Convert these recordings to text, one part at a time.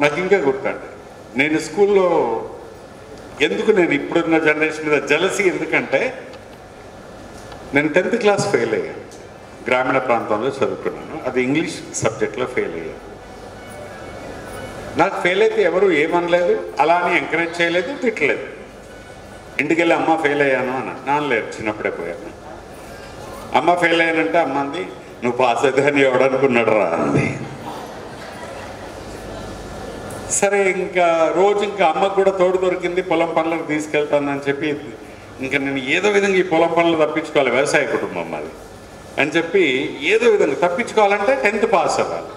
నాకు ఇంకా గుర్తండి, నేను స్కూల్లో ఎందుకు నేను ఇప్పుడున్న జనరేషన్ మీద జలసీ ఎందుకంటే నేను 10th క్లాస్ ఫెయిల్ అయ్యాను. గ్రామీణ ప్రాంతంలో చదువుకున్నాను. అది ఇంగ్లీష్ సబ్జెక్ట్లో ఫెయిల్ అయ్యాను. నాకు ఫెయిల్ అయితే ఎవరు ఏమనలేదు, అలా అని ఎంకరేజ్ చేయలేదు, తిట్టలేదు. ఇంటికి వెళ్ళి అమ్మ ఫెయిల్ అయ్యాను అని నాన్నలేదు, చిన్నప్పుడే పోయాను. అమ్మ ఫెయిల్ అయ్యానంటే అమ్మ అంది, నువ్వు పాస్ అయితే అని ఎవడనుకున్నాడు రా అంది. సరే ఇంకా రోజు ఇంకా అమ్మకు కూడా తోడు దొరికింది, పొలం పనులకు తీసుకెళ్తానని చెప్పి ఇంకా నేను ఏదో విధంగా ఈ పొలం పనులు తప్పించుకోవాలి, వ్యవసాయ కుటుంబం అది అని చెప్పి ఏదో విధంగా తప్పించుకోవాలంటే 10th పాస్ అవ్వాలి.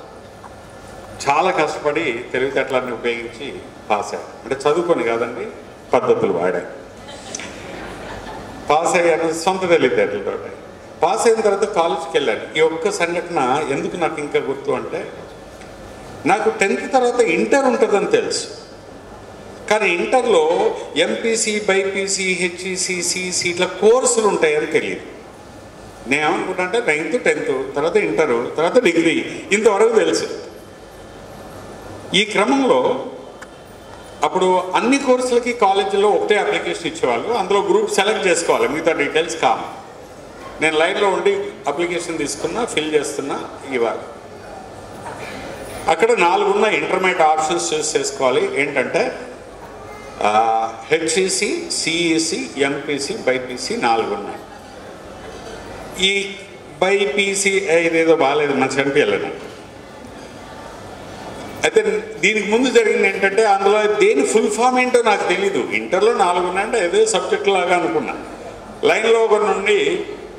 చాలా కష్టపడి తెలివితేటలన్నీ ఉపయోగించి పాస్ అయ్యాను. అంటే చదువుకొని కాదండి, పద్ధతులు వాడాను. పాస్ అయ్యాను సొంత తెలివితేటలతో. పాస్ అయిన తర్వాత కాలేజ్కి వెళ్ళాను. ఈ ఒక్క సంఘటన ఎందుకు నాకు ఇంకా గుర్తు అంటే, నాకు 10th తర్వాత ఇంటర్ ఉంటుందని తెలుసు, కానీ ఇంటర్లో ఎంపీసీ, బైపీసీ, హెచ్ఈసీ, సిఈసీ ఇట్లా కోర్సులు ఉంటాయని తెలియదు. నేను ఏమనుకుంటా అంటే 9th 10th తర్వాత ఇంటరు తర్వాత డిగ్రీ ఇంతవరకు తెలుసు. ఈ క్రమంలో అప్పుడు అన్ని కోర్సులకి కాలేజీలో ఒకటే అప్లికేషన్ ఇచ్చేవాళ్ళు, అందులో గ్రూప్ సెలెక్ట్ చేసుకోవాలి, మిగతా డీటెయిల్స్ కావాలి. నేను లైన్లో ఉండి అప్లికేషన్ తీసుకున్నా, ఫిల్ చేస్తున్నా, ఇవ్వాలి. అక్కడ 4 ఉన్నాయి, ఇంటర్మీడియట్ ఆప్షన్స్ చూస్ చేసుకోవాలి. ఏంటంటే హెచ్ఈసి, సిఈసి, ఎంపీసీ, బైపీసీ 4 ఉన్నాయి. ఈ బైపీసీ ఇదేదో బాగాలేదు, మంచి అనిపించలేదు. అయితే దీనికి ముందు జరిగింది ఏంటంటే, అందులో దేని ఫుల్ ఫామ్ ఏంటో నాకు తెలీదు. ఇంటర్లో 4 ఉన్నాయంటే ఏదో సబ్జెక్ట్ లాగా అనుకున్నా. లైన్లో ఒకటి నుండి,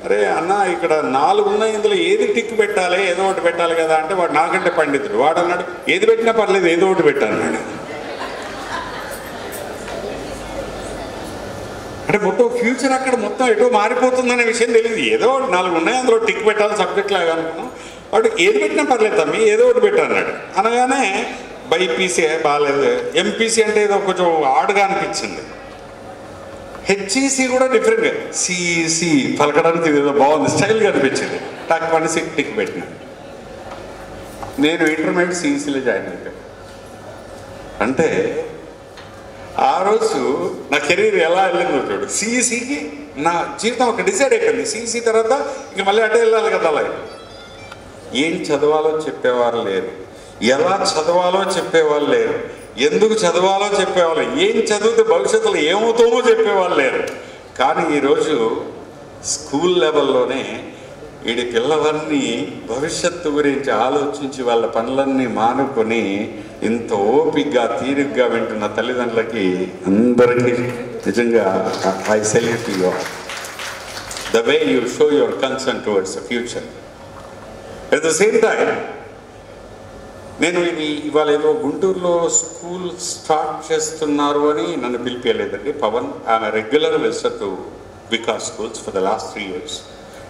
అరే అన్న ఇక్కడ 4 ఉన్నాయి, ఇందులో ఏది టిక్ పెట్టాలి, ఏదో ఒకటి పెట్టాలి కదా అంటే, వాడు నాకంటే పండితుడు. వాడు అన్నాడు, ఏది పెట్టినా పర్లేదు, ఏదో ఒకటి పెట్టాను. అంటే మొత్తం ఫ్యూచర్ అక్కడ మొత్తం ఎటో మారిపోతుందనే విషయం తెలియదు. ఏదో 4 ఉన్నాయి, అందులో టిక్ పెట్టాలి సబ్జెక్ట్ లాగా అనుకున్నాం. వాడు ఏది పెట్టినా పర్లేదు తమ్మి, ఏదో ఒకటి పెట్టాన్నాడు. అనగానే బైపీసీ బాగాలేదు, ఎంపీసీ అంటే ఏదో కొంచెం ఆడుగా అనిపించింది. హెచ్ఈసి కూడా డిఫరెంట్గా, సిఈసి పలకడానికి ఏదో బాగుంది, స్టైల్గా అనిపించింది. టక్ పని టిక్ పెట్టిన. నేను ఇంటర్మీడియట్ సిఈసిలో జాయిన్ అయిపోయాను. అంటే ఆ రోజు నా కెరీర్ ఎలా వెళ్ళిందో చూడు. సిఈసికి నా జీవితం ఒక డిసైడ్ అయిపోయింది. సిఈసి తర్వాత ఇంక మళ్ళీ అటే వెళ్ళాలి కదా. అలా ఏం చదవాలో చెప్పేవారు లేరు, ఎలా చదవాలో చెప్పేవాళ్ళు లేరు, ఎందుకు చదవాలో చెప్పేవాళ్ళు, ఏం చదివితే భవిష్యత్తులో ఏమవుతామో చెప్పేవాళ్ళు లేరు. కానీ ఈరోజు స్కూల్ లెవెల్లోనే వీడి పిల్లలన్నీ భవిష్యత్తు గురించి ఆలోచించి వాళ్ళ పనులన్నీ మానుకొని ఇంత ఓపికగా తీరిగ్గా వింటున్న తల్లిదండ్రులకి అందరికీ నిజంగా I salute you all. The way you show your concern towards the future. At the same time నేను ఇవాళ ఏదో గుంటూరులో స్కూల్ స్టార్ట్ చేస్తున్నారు అని నన్ను పిలిపించలేదండి. Pavan I'm regular visitor to Vikas schools for the last 3 years.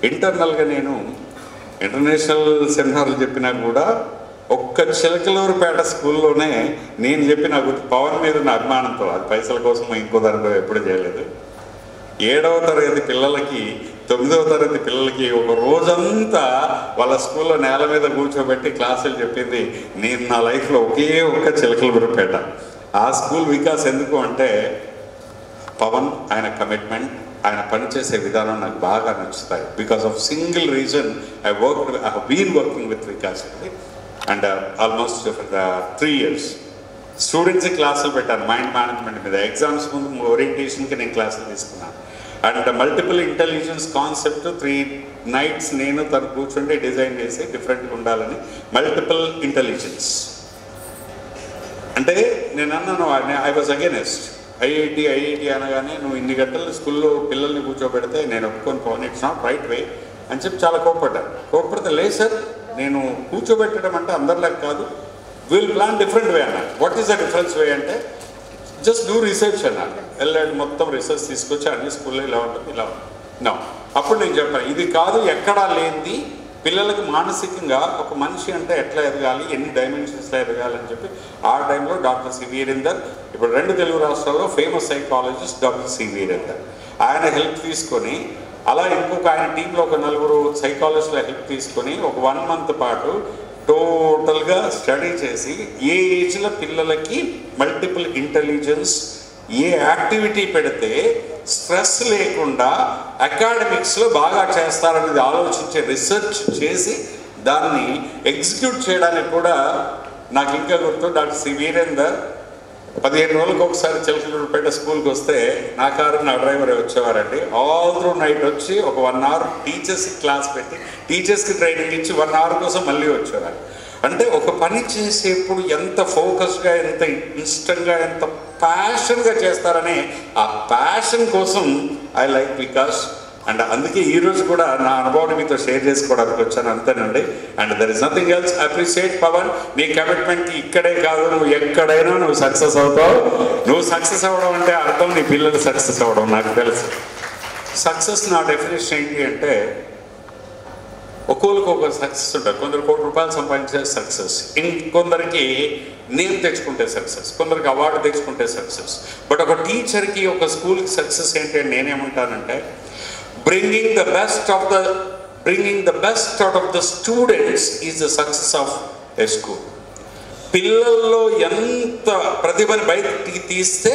ఇంటర్నల్గా నేను ఇంటర్నేషనల్ సెమినార్లు చెప్పినా కూడా ఒక్క చిలకలూరుపేట స్కూల్లోనే నేను చెప్పిన పవన్ మీద నా అభిమానంతో, అది పైసల కోసం ఇంకో దానిలో ఎప్పుడు చేయలేదు, 7వ తరగతి పిల్లలకి 9వ తరగతి పిల్లలకి ఒక రోజంతా వాళ్ళ స్కూల్లో నేల మీద కూర్చోబెట్టి క్లాసులు చెప్పింది నేను నా లైఫ్లో ఒకే ఒక్క చిలకలూరుపేట. ఆ స్కూల్ వికాస్ ఎందుకు అంటే పవన్, ఆయన కమిట్మెంట్, ఆయన పనిచేసే విధానం నాకు బాగా నచ్చుతాయి. Because of single reason I have been working with Vikas and almost for the 3 years. స్టూడెంట్స్కి క్లాసులు పెట్టాను మైండ్ మేనేజ్మెంట్ మీద. ఎగ్జామ్స్ ముందు ఓరియంటేషన్కి నేను క్లాసులు తీసుకున్నాను. And multiple intelligence concept 3 nights నేను తను కూర్చుంటే డిజైన్ చేసి డిఫరెంట్గా ఉండాలని. మల్టిపుల్ ఇంటెలిజెన్స్ అంటే నేను అన్నాను, ఐ వాజ్ అగేనెస్ట్. ఐఐటి అనగానే నువ్వు ఇన్ని గంటలు స్కూల్లో పిల్లల్ని కూర్చోబెడితే నేను ఒప్పుకొని పోను, ఇట్స్ నాట్ రైట్ వే అని చెప్పి చాలా కోప్పడ్డాను. కోప్పడితే లేదు సార్, నేను కూర్చోబెట్టడం అంటే అందరిలాగా కాదు, విల్ ప్లాన్ డిఫరెంట్ వే అన్నాడు. వాట్ ఈస్ ద డిఫరెన్స్ వే అంటే జస్ట్ డూ రీసెర్చ్ అన్నాడు. వెళ్ళాడు, మొత్తం రీసెర్చ్ తీసుకొచ్చి అన్ని స్కూల్లో ఇలా ఉంటుంది ఇలా ఉంటుంది. అప్పుడు నేను చెప్పాను, ఇది కాదు ఎక్కడా లేనిది, పిల్లలకి మానసికంగా ఒక మనిషి అంటే ఎట్లా ఎదగాలి, ఎన్ని డైమెన్షన్స్లో ఎదగాలి అని చెప్పి ఆ టైంలో డాక్టర్ సి వీరేందర్, ఇప్పుడు 2 తెలుగు రాష్ట్రాల్లో famous psychologist doctor C Virender, ఆయన హెల్ప్ తీసుకొని, అలా ఇంకొక ఆయన టీంలో ఒక 4 సైకాలజిస్టుల హెల్ప్ తీసుకొని ఒక 1 month పాటు టోటల్గా స్టడీ చేసి ఏ ఏజ్లో పిల్లలకి మల్టిపుల్ ఇంటెలిజెన్స్, ఏ యాక్టివిటీ పెడితే స్ట్రెస్ లేకుండా అకాడమిక్స్లో బాగా చేస్తారనేది ఆలోచించే రీసెర్చ్ చేసి దాన్ని ఎగ్జిక్యూట్ చేయడానికి కూడా నాకు ఇంకా గుర్తు డాక్టర్ సి వీరేందర్ 15 రోజులకు ఒకసారి చిలకలూరుపేట స్కూల్కి వస్తే నా కారు నా డ్రైవరే వచ్చేవారండి. ఆల్ త్రూ నైట్ వచ్చి ఒక 1 అవర్ టీచర్స్కి క్లాస్ పెట్టి టీచర్స్కి ట్రైనింగ్ ఇచ్చి 1 అవర్ కోసం మళ్ళీ వచ్చేవారు. అంటే ఒక పని చేసేప్పుడు ఎంత ఫోకస్గా, ఎంత ఇష్టంగా, ఎంత ప్యాషన్గా చేస్తారనే ఆ ప్యాషన్ కోసం ఐ లైక్ వికాస్. అండ్ అందుకే ఈరోజు కూడా నా అనుభవాన్ని మీతో షేర్ చేసుకోవడానికి వచ్చాను, అంతేనండి. And there is nothing else. Appreciate Pavan, నీ కమిట్మెంట్కి ఇక్కడే కాదు, నువ్వు ఎక్కడైనా నువ్వు సక్సెస్ అవుతావు. నువ్వు సక్సెస్ అవ్వడం అంటే అర్థం నీ పిల్లలు సక్సెస్ అవ్వడం. నాకు తెలుసు సక్సెస్ నా డెఫినేషన్ ఏంటి అంటే, ఒక్కొక్కరికి ఒక సక్సెస్ ఉంటుంది. కొందరు ₹1,00,00,000 సంపాదించే సక్సెస్, ఇంకొందరికి నేమ్ తెచ్చుకుంటే సక్సెస్, కొందరికి అవార్డు తెచ్చుకుంటే సక్సెస్. బట్ ఒక టీచర్కి, ఒక స్కూల్కి సక్సెస్ ఏంటి అని నేనేమంటానంటే, bringing the best out of the students is the success of a school. పిల్లల్లో ఎంత ప్రతిభని బయటికి తీస్తే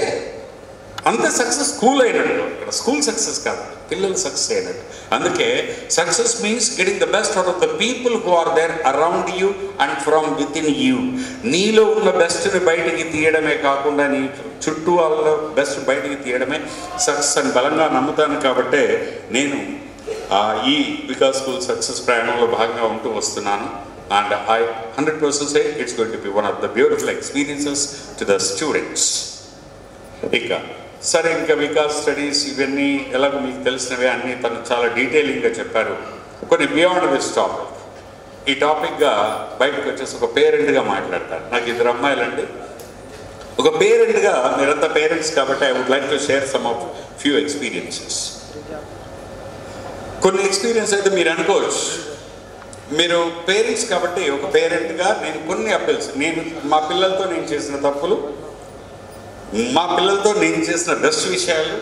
అంత సక్సెస్ స్కూల్ అయినట్టు. ఇక్కడ స్కూల్ సక్సెస్ కాదు, పిల్లలు సక్సెస్ అయినట్టు. అందుకే success means getting the best out of the people who are there around you and from within you. నీలో ఉన్న బెస్ట్ని బయటికి తీయడమే కాకుండా నీ చుట్టూ వాళ్ళ బెస్ట్ బయటికి తీయడమే సక్సెస్ అని బలంగా నమ్ముతాను. కాబట్టే నేను ఈ వికాస్ స్కూల్ సక్సెస్ ప్రయాణంలో భాగంగా ఉంటూ వస్తున్నాను. And I 100% say it's going to be one of the beautiful experiences to the students. ఇక సరే, ఇంకా వికాస్ స్టడీస్ ఇవన్నీ ఎలాగో మీకు తెలిసినవే అన్నీ తను చాలా డీటెయిలింగ్గా చెప్పారు. కొన్ని బియాండ్ దిస్ టాపిక్, ఈ టాపిక్గా బయటకు వచ్చేసి ఒక పేరెంట్గా మాట్లాడతారు. నాకు 2 అమ్మాయిలండి. ఒక పేరెంట్గా, మీరంతా పేరెంట్స్ కాబట్టి I would like to share some of few experiences. కొన్ని ఎక్స్పీరియన్స్ అయితే మీరు అనుకోవచ్చు, మీరు పేరెంట్స్ కాబట్టి ఒక పేరెంట్గా నేను కొన్ని అప్పీల్స్, మా పిల్లలతో నేను చేసిన తప్పులు, మా పిల్లలతో నేను చేసిన బెస్ట్ విషయాలు,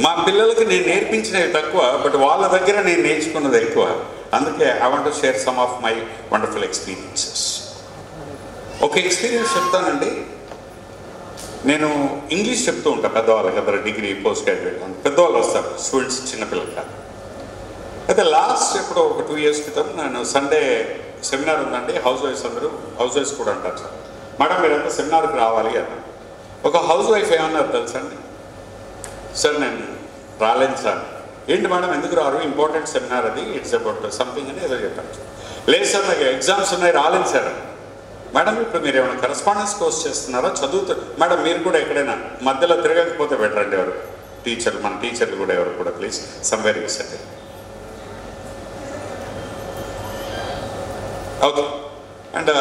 మా పిల్లలకి నేను నేర్పించినవి తక్కువ, బట్ వాళ్ళ దగ్గర నేను నేర్చుకున్నది ఎక్కువ. అందుకే I want to share some of my wonderful experiences. ఒక ఎక్స్పీరియన్స్ చెప్తానండి. నేను ఇంగ్లీష్ చెప్తూ ఉంటాను పెద్దవాళ్ళకి, అందరూ డిగ్రీ, పోస్ట్ గ్రాడ్యుయేట్ పెద్దవాళ్ళు వస్తారు, స్టూడెంట్స్ చిన్నపిల్లలు కాదు. అయితే లాస్ట్ ఎప్పుడో ఒక 2 years క్రితం నేను సండే సెమినార్ ఉందండి, హౌస్ వైఫ్స్ అందరూ, హౌస్ వైఫ్స్ కూడా అంటారు సార్, మేడం మీరంతా సెమినార్కి రావాలి అన్న. ఒక హౌస్ వైఫ్ ఏమన్నారు తెలుసండి, సార్ నేను రాలేను సార్. ఏంటి మేడం ఎందుకు రారు, ఇంపార్టెంట్ సెమినార్ అది, ఇట్స్ అబౌట్ సంథింగ్ అని ఏదో చెప్పాను. లేదు సార్ నాకు ఎగ్జామ్స్ ఉన్నాయి రాలేను సార్. మేడం ఇప్పుడు మీరు ఏమైనా కరస్పాండెన్స్ కోర్స్ చేస్తున్నారా, చదువుతారు మేడం, మీరు కూడా ఎక్కడైనా మధ్యలో తిరగకపోతే బెటరండి. ఎవరు టీచర్లు, మన టీచర్లు కూడా ఎవరు కూడా please somewhere you settle. Okay. And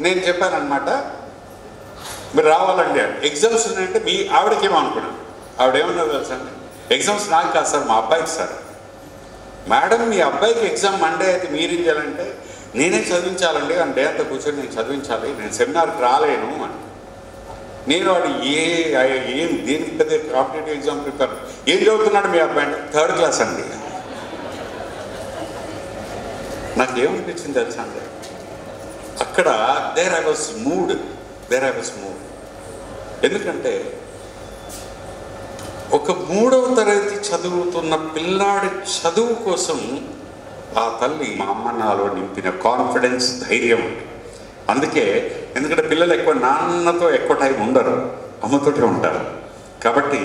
నేను చెప్పానమాట, మీరు రావాలండి. ఎగ్జామ్స్ ఉన్నాయంటే మీ ఆవిడకేమో అనుకున్నాను. ఆవిడేమన్నారు తెలుసా అండి, ఎగ్జామ్స్ నాకు కాదు సార్, మా అబ్బాయికి సార్. మేడం మీ అబ్బాయికి ఎగ్జామ్ మండే అయితే మీరేం చేయాలంటే, నేనే చదివించాలండి, అని డే అంతా కూర్చొని నేను చదివించాలి, నేను సెమినార్కి రాలేను అని. నేను వాడు ఏం దేనికి పెద్ద కాంపిటేటివ్ ఎగ్జామ్ ప్రిపేర్, ఏం చదువుతున్నాడు మీ అబ్బాయి అంటే 3rd class అండి. నాకు ఏమనిపించింది తెలుసా అండి, అక్కడ దేర్ ఐ వాజ్ మూడ్. ఎందుకంటే ఒక 3వ తరగతి చదువుతున్న పిల్లాడి చదువు కోసం ఆ తల్లి, మా అమ్మ నాలో నింపిన కాన్ఫిడెన్స్, ధైర్యం. అందుకే ఎందుకంటే పిల్లలు ఎక్కువ నాన్నతో ఎక్కువ టైం ఉండరు, అమ్మతోటే ఉంటారు. కాబట్టి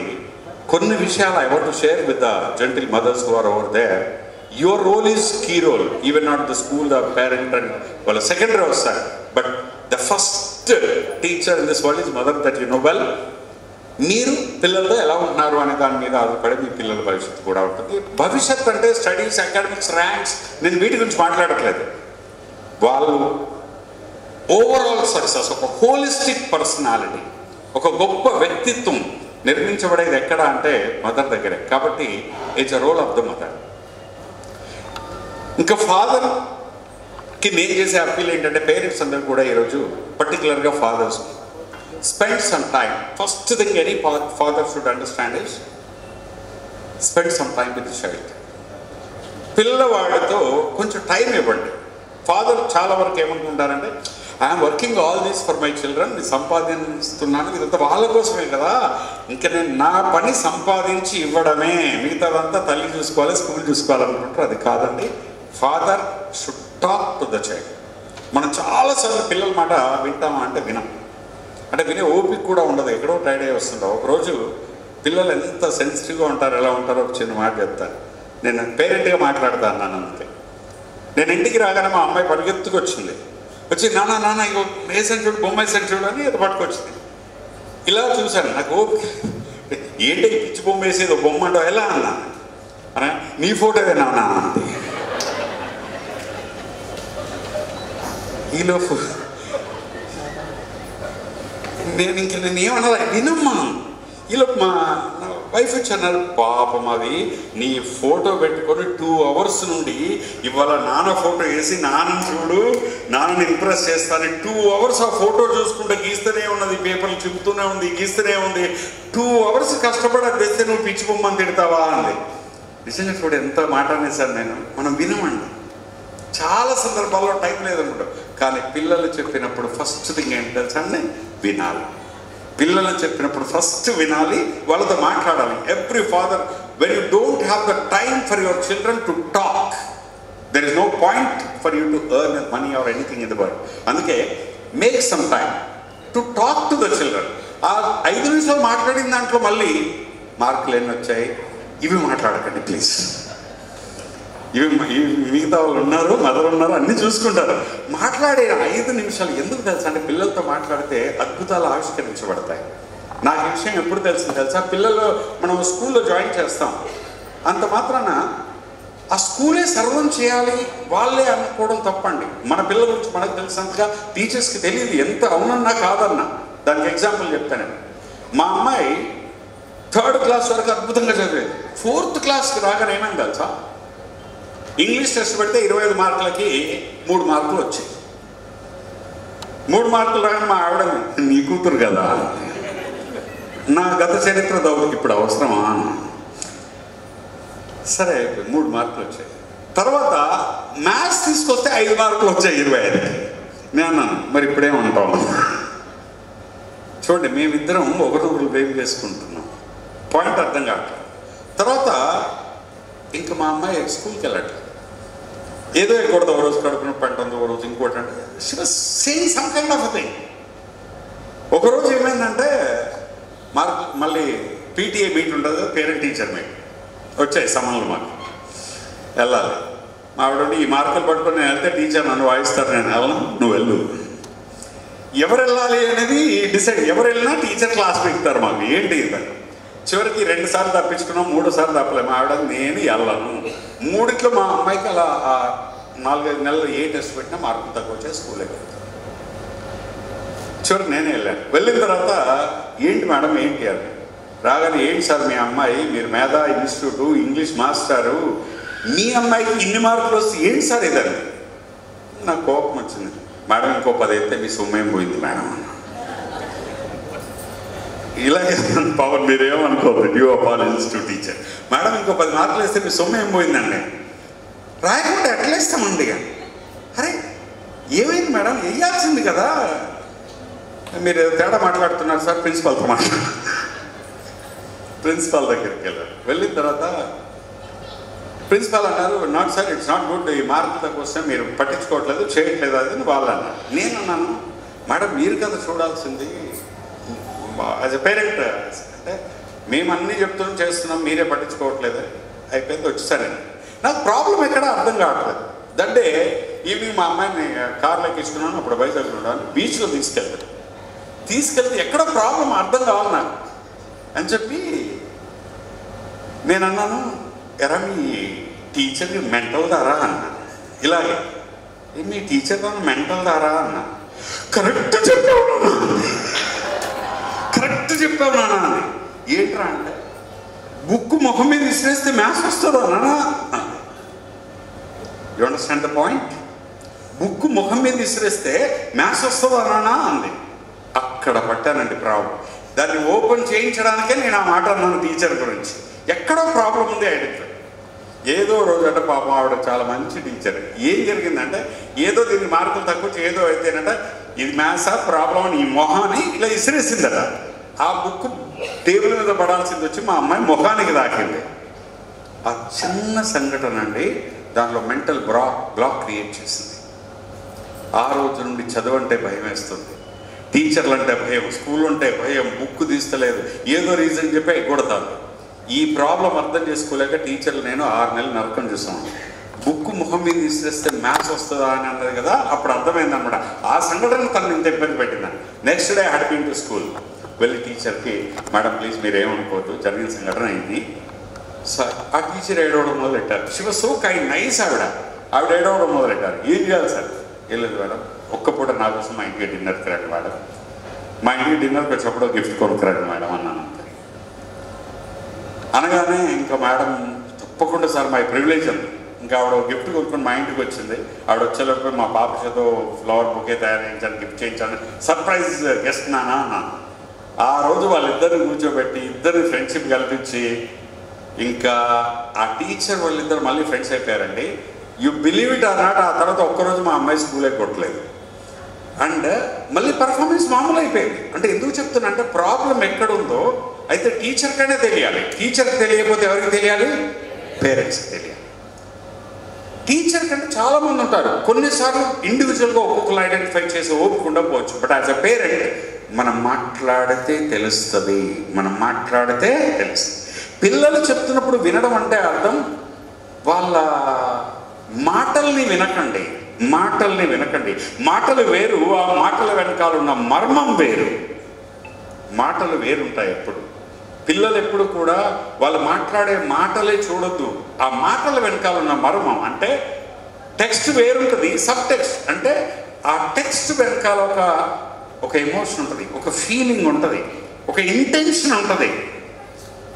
కొన్ని విషయాలు I want to share with the gentle mothers who are over there. Your role is key role, even not the school, the parent and వాళ్ళ సెకండరీ వస్తారు, but the first teacher in this world is mother, that you know well. మీరు పిల్లలతో ఎలా ఉంటున్నారు అనే దాని మీద ఆధారపడి మీ పిల్లల భవిష్యత్తు కూడా ఉంటుంది. భవిష్యత్ అంటే స్టడీస్, అకాడమిక్స్, ర్యాంక్స్, నేను వీటి గురించి మాట్లాడట్లేదు. వాళ్ళు ఓవరాల్ సక్సెస్, ఒక హోలిస్టిక్ పర్సనాలిటీ, ఒక గొప్ప వ్యక్తిత్వం నిర్మించబడేది ఎక్కడ అంటే మదర్ దగ్గరే. కాబట్టి it's a role of the mother. ఇంకా ఫాదర్కి నేను చేసే అప్పీల్ ఏంటంటే, పేరెంట్స్ అందరూ కూడా ఈరోజు పర్టికులర్గా fathers spend some time. First thing any father should understand is spend some time with the child. పిల్లవాడితో కొంచెం టైం ఇవ్వండి. ఫాదర్ చాలా వరకు ఏమనుకుంటారంటే, I'm working all these for my children, నేను సంపాదిస్తున్నాను, ఇదంతా వాళ్ళ కోసమే కదా, ఇంకా నేను నా పని సంపాదించి ఇవ్వడమే, మిగతాదంతా తల్లి చూసుకోవాలి, స్కూల్ చూసుకోవాలనుకుంటారు. అది కాదండి. Father should talk to the child. మనం చాలాసార్లు పిల్లల మాట వింటామా అంటే వినం. అంటే వినే ఓపిక కూడా ఉండదు, ఎక్కడో టైడ్ అయ్యి వస్తుంటాం. ఒకరోజు పిల్లలు ఎంత సెన్సిటివ్గా ఉంటారు, ఎలా ఉంటారో ఒక చిన్న మాట చెప్తాను. నేను పేరెంట్గా మాట్లాడతాను నాన్న. అంతే, నేను ఇంటికి రాగానే మా అమ్మాయి పరిగెత్తుకొచ్చింది, వచ్చి నాన్న నాన్న ఇగో వేసాను చూడు, బొమ్మ వేసాను చూడు అని అది పట్టుకొచ్చింది. ఇలా చూశాను, నాకు ఏంటి పిచ్చి బొమ్మ వేసేది, బొమ్మ అంటావు ఎలా అన్నా, అనే నీ ఫోటోవే నాన్న అంతే. ఈలోపు నేను ఏమన్నా వినమ్మా. ఈలోపు మా వైఫ్ వచ్చి అన్నారు, పాపం అది నీ ఫోటో పెట్టుకొని 2 hours నుండి ఇవాళ నాన్న ఫోటో వేసి నాన్నని చూడు, నాన్నని ఇంప్రెస్ చేస్తాను, 2 hours ఆ ఫోటో చూసుకుంటే గీస్తూనే ఉన్నది, పేపర్లు చెబుతూనే ఉంది, గీస్తూనే ఉంది. 2 hours కష్టపడి అది తెస్తే నువ్వు పిచ్చి బొమ్మని తిడతావా అంది. నిజంగా చూడు ఎంత మాట అనేసాను నేను. మనం వినమండి, చాలా సందర్భాల్లో టైం లేదనుకుంటాం. కానీ పిల్లలు చెప్పినప్పుడు ఫస్ట్ థింగ్ ఏంటి తెలుసా అండి, వినాలి. పిల్లలు చెప్పినప్పుడు ఫస్ట్ వినాలి, వాళ్ళతో మాట్లాడాలి. Every father, when you don't have the time for your children to talk, there is no point for you to earn money or anything in the world. అందుకే make some time to talk to the children. ఆ 5 నిమిషాలు మాట్లాడిన దాంట్లో మళ్ళీ మార్కులు ఎన్ని వచ్చాయి ఇవి మాట్లాడకండి ప్లీజ్. ఇవి మిగతా వాళ్ళు ఉన్నారు, మదర్ ఉన్నారు, అన్నీ చూసుకుంటారు. మాట్లాడే 5 నిమిషాలు ఎందుకు తెలుసా అంటే, పిల్లలతో మాట్లాడితే అద్భుతాలు ఆవిష్కరించబడతాయి. నాకు ఈ విషయం ఎప్పుడు తెలిసింది తెలుసా, పిల్లలు మనం స్కూల్లో జాయిన్ చేస్తాం, అంత మాత్రాన ఆ స్కూలే సర్వం చేయాలి వాళ్ళే అనుకోవడం తప్పండి. మన పిల్లల గురించి మనకు తెలిసినంతగా టీచర్స్కి తెలియదు, ఎంత అవునన్నా కాదన్నా. దానికి ఎగ్జాంపుల్ చెప్తానండి. మా అమ్మాయి 3rd క్లాస్ వరకు అద్భుతంగా చదివేది. 4th క్లాస్కి రాగానే ఏమైంది తెలుసా, ఇంగ్లీష్ టెస్ట్ పెడితే 25 మార్కులకి 3 మార్కులు వచ్చాయి. 3 మార్కులు రాగానే మా ఆవిడ, నీ కూతురు కదా, నా గత చరిత్ర దౌడికి ఇప్పుడు అవసరమా. సరే 3 మార్కులు వచ్చాయి. తర్వాత మ్యాథ్స్ తీసుకొస్తే 5 మార్కులు వచ్చాయి 25కి. నేను అన్నాను, మరి ఇప్పుడేమంటాం. చూడండి, మేమిద్దరం ఒకరినొకరు బ్లేమ్ చేసుకుంటున్నాం, పాయింట్ అర్థం కావట్లేదు. తర్వాత ఇంకా మా అమ్మాయి స్కూల్కి వెళ్ళట్లేదు, ఏదో ఎక్కడో ఒక రోజు కడుపున పంటుంది, ఒక రోజు ఇంకోటి అంటే she was saying some kind of thing. ఒకరోజు ఏమైందంటే, మళ్ళీ పీటీఏ మీట్ ఉంటుంది, పేరెంట్ టీచర్ మీట్ వచ్చాయి సమన్లు, మాకు వెళ్ళాలి. మా ఆవిడ ఈ మార్కులు పట్టుకొని నేను వెళ్తే టీచర్ నన్ను వాయిస్తారు, నేను వెళ్ళను, నువ్వు వెళ్ళు. ఎవరు వెళ్ళాలి అనేది డిసైడ్, ఎవరు వెళ్ళినా టీచర్ క్లాస్ పెడతారు మాకు, ఏంటి ఇదని. చివరికి 2 సార్లు తప్పించుకున్నాం, 3 సార్లు తప్పలే. మా ఆవిడ నేను వెళ్ళను. 3ట్లో మా అమ్మాయికి అలా 4-5 నెలలు ఏ టెస్ట్ పెట్టినా మార్కులు తక్కువ వచ్చాయి, స్కూల్కి వెళ్తాను. చివరికి నేనే వెళ్ళాను. వెళ్ళిన తర్వాత ఏంటి మేడం ఏంటి అని రాగానే, ఏంటి సార్ మీ అమ్మాయి, మీరు మేధా ఇన్స్టిట్యూటు ఇంగ్లీష్ మాస్టారు, మీ అమ్మాయికి ఇన్ని మార్కులు వస్తే ఏంటి సార్ ఇదని. నాకు కోపం వచ్చింది. మేడం ఇంకో 10 అయితే మీ సొమ్మేం పోయింది మేడం. ఇలాగే పవన్ మీరేమనుకోవద్దు, due apologies to teacher. Madam ఇంకో 10 మార్కులు వేస్తే మీ సొమ్ము ఏం పోయిందండి. రాయకుండా ఎట్లా ఇస్తామండి. అరే ఏమైంది మేడం, వేయాల్సింది కదా, మీరు తేడా మాట్లాడుతున్నారు సార్, ప్రిన్సిపాల్తో మాట్లాడారు. ప్రిన్సిపాల్ దగ్గరికి వెళ్ళారు. వెళ్ళిన తర్వాత ప్రిన్సిపాల్ అన్నారు, not sir it's not good, ఈ మార్కుల కోసం మీరు పట్టించుకోవట్లేదు, చేయట్లేదు అని వాళ్ళు అన్నారు. నేను అన్నాను, మేడం మీరు కదా చూడాల్సింది యాజ్ ఎ పేరెంట్, అంటే మేము అన్నీ చెప్తున్నాం చేస్తున్నాం, మీరే పట్టించుకోవట్లేదు. అయిపోయింది, వచ్చేసారండి. నాకు ప్రాబ్లం ఎక్కడ అర్థం కావట్లేదు. దంటే ఈవినింగ్ మా అమ్మాయిని కార్లో ఎక్కించుకున్నాను, అప్పుడు వైజాగ్లో ఉన్నాను, బీచ్లో తీసుకెళ్తే ఎక్కడ ప్రాబ్లం అర్థం కావాలి నాకు అని చెప్పి నేను అన్నాను, ఎరా మీ టీచర్కి మెంటల్ దారా అన్నా. ఇలాగే మీ టీచర్ మెంటల్ దారా అన్నా. కరెక్ట్ చెప్పావు నాన్న అని. ఏంట్రా అంటే, బుక్ ముఖం మీద విసిరేస్తే మ్యాథ్స్ వస్తుందా నాన్న. You understand the point? Book ముఖం మీద విసిరేస్తే మ్యాథ్స్ వస్తుందా నాన్న అంది. అక్కడ పట్టానండి ప్రాబ్లం. దాన్ని ఓపెన్ చేయించడానికే నేను ఆ మాట అన్నాను టీచర్ గురించి. ఎక్కడో ప్రాబ్లం ఉంది ఐడెంటిఫై. ఏదో రోజు అంటే పాపం ఆవిడ చాలా మంచి టీచర్. ఏం జరిగిందంటే ఏదో దీన్ని మార్కులు తక్కువ ఏదో అయితేనంట ఇది మ్యాథ్సా ప్రాబ్లం అని ఈ మొహాన్ని ఇలా ఇసిరేసిందట. ఆ బుక్ టేబుల్ మీద పడాల్సింది వచ్చి మా అమ్మాయి మొహానికి తాకింది. ఆ చిన్న సంఘటన అండి దానిలో మెంటల్ బ్లాక్ క్రియేట్ చేసింది. ఆ రోజు నుండి చదువంటే భయం వేస్తుంది, టీచర్లు అంటే భయం, స్కూల్ అంటే భయం, బుక్ తీస్తలేదు, ఏదో రీజన్ చెప్పి ఎగ్గొడతాను. ఈ ప్రాబ్లం అర్థం చేసుకోలేక టీచర్లు నేను 6 నెలలు నరకం చేస్తాను. బుక్ ముఖం మీద తీసేస్తే మ్యాథ్స్ వస్తుందా అని అన్నది కదా, అప్పుడు అర్థమైందనమాట. ఆ సంఘటన తను ఇంత ఇబ్బంది పెట్టిందని. Next day had been to school. వెళ్ళి టీచర్కి మేడం ప్లీజ్ మీరు ఏమనుకోవద్దు, జరిగిన సంఘటన అయింది సార్. ఆ టీచర్ ఏడవడం మొదలెట్టారు. She was so kind, nice. ఆవిడ ఏడవడం మొదలెట్టారు. ఏం చేయాలి సార్? వెళ్ళదు మేడం, ఒక్క పూట నా కోసం మా ఇంటికి డిన్నర్కి రండి మేడం, మా ఇంటికి డిన్నర్కి వచ్చినప్పుడు గిఫ్ట్ కొనుక్కురండి మేడం అన్నాను. అనగానే ఇంకా మేడం తప్పకుండా సార్ మై ప్రివిలేజ్ అంది. ఇంకా ఆవిడ గిఫ్ట్ కొనుక్కొని మా ఇంటికి వచ్చింది. ఆవిడ వచ్చేలోపు మా పాప చేతో ఫ్లవర్ బొకే తయారు చేయించాను, గిఫ్ట్ చేయించాను, సర్ప్రైజ్ గెస్ట్ నానా అన్నాను. ఆ రోజు వాళ్ళిద్దరిని కూర్చోబెట్టి ఇద్దరిని ఫ్రెండ్షిప్ కల్పించి ఇంకా ఆ టీచర్ వాళ్ళిద్దరు మళ్ళీ ఫ్రెండ్స్ అయిపోయారండి. You believe it or not, ఆ తర్వాత ఒక్కరోజు మా అమ్మాయి స్కూలే కొట్టలేదు. అండ్ మళ్ళీ పర్ఫార్మెన్స్ మామూలు అయిపోయింది. అంటే ఎందుకు చెప్తున్నా అంటే ప్రాబ్లం ఎక్కడుందో అయితే టీచర్కనే తెలియాలి. టీచర్కి తెలియకపోతే ఎవరికి తెలియాలి? పేరెంట్స్కి తెలియాలి. టీచర్ కంటే చాలామంది ఉంటారు. కొన్నిసార్లు ఇండివిజువల్గా ఒక్కొక్కరు ఐడెంటిఫై చేసి ఓపిక ఉండకపోవచ్చు. బట్ యాజ్ అ పేరెంట్ మనం మాట్లాడితే తెలుస్తుంది, పిల్లలు చెప్తున్నప్పుడు వినడం అంటే అర్థం వాళ్ళ మాటల్ని వినకండి. మాటలు వేరు, ఆ మాటల వెనకాల ఉన్న మర్మం వేరు. మాటలు వేరుంటాయి. పిల్లలు ఎప్పుడు కూడా వాళ్ళు మాట్లాడే మాటలే చూడొద్దు, ఆ మాటల వెనకాల ఉన్న మర్మం. అంటే టెక్స్ట్ వేరుంటుంది, సబ్ టెక్స్ట్ అంటే ఆ టెక్స్ట్ వెనకాల ఒక ఎమోషన్ ఉంటుంది, ఒక ఫీలింగ్ ఉంటుంది, ఒక ఇంటెన్షన్ ఉంటుంది.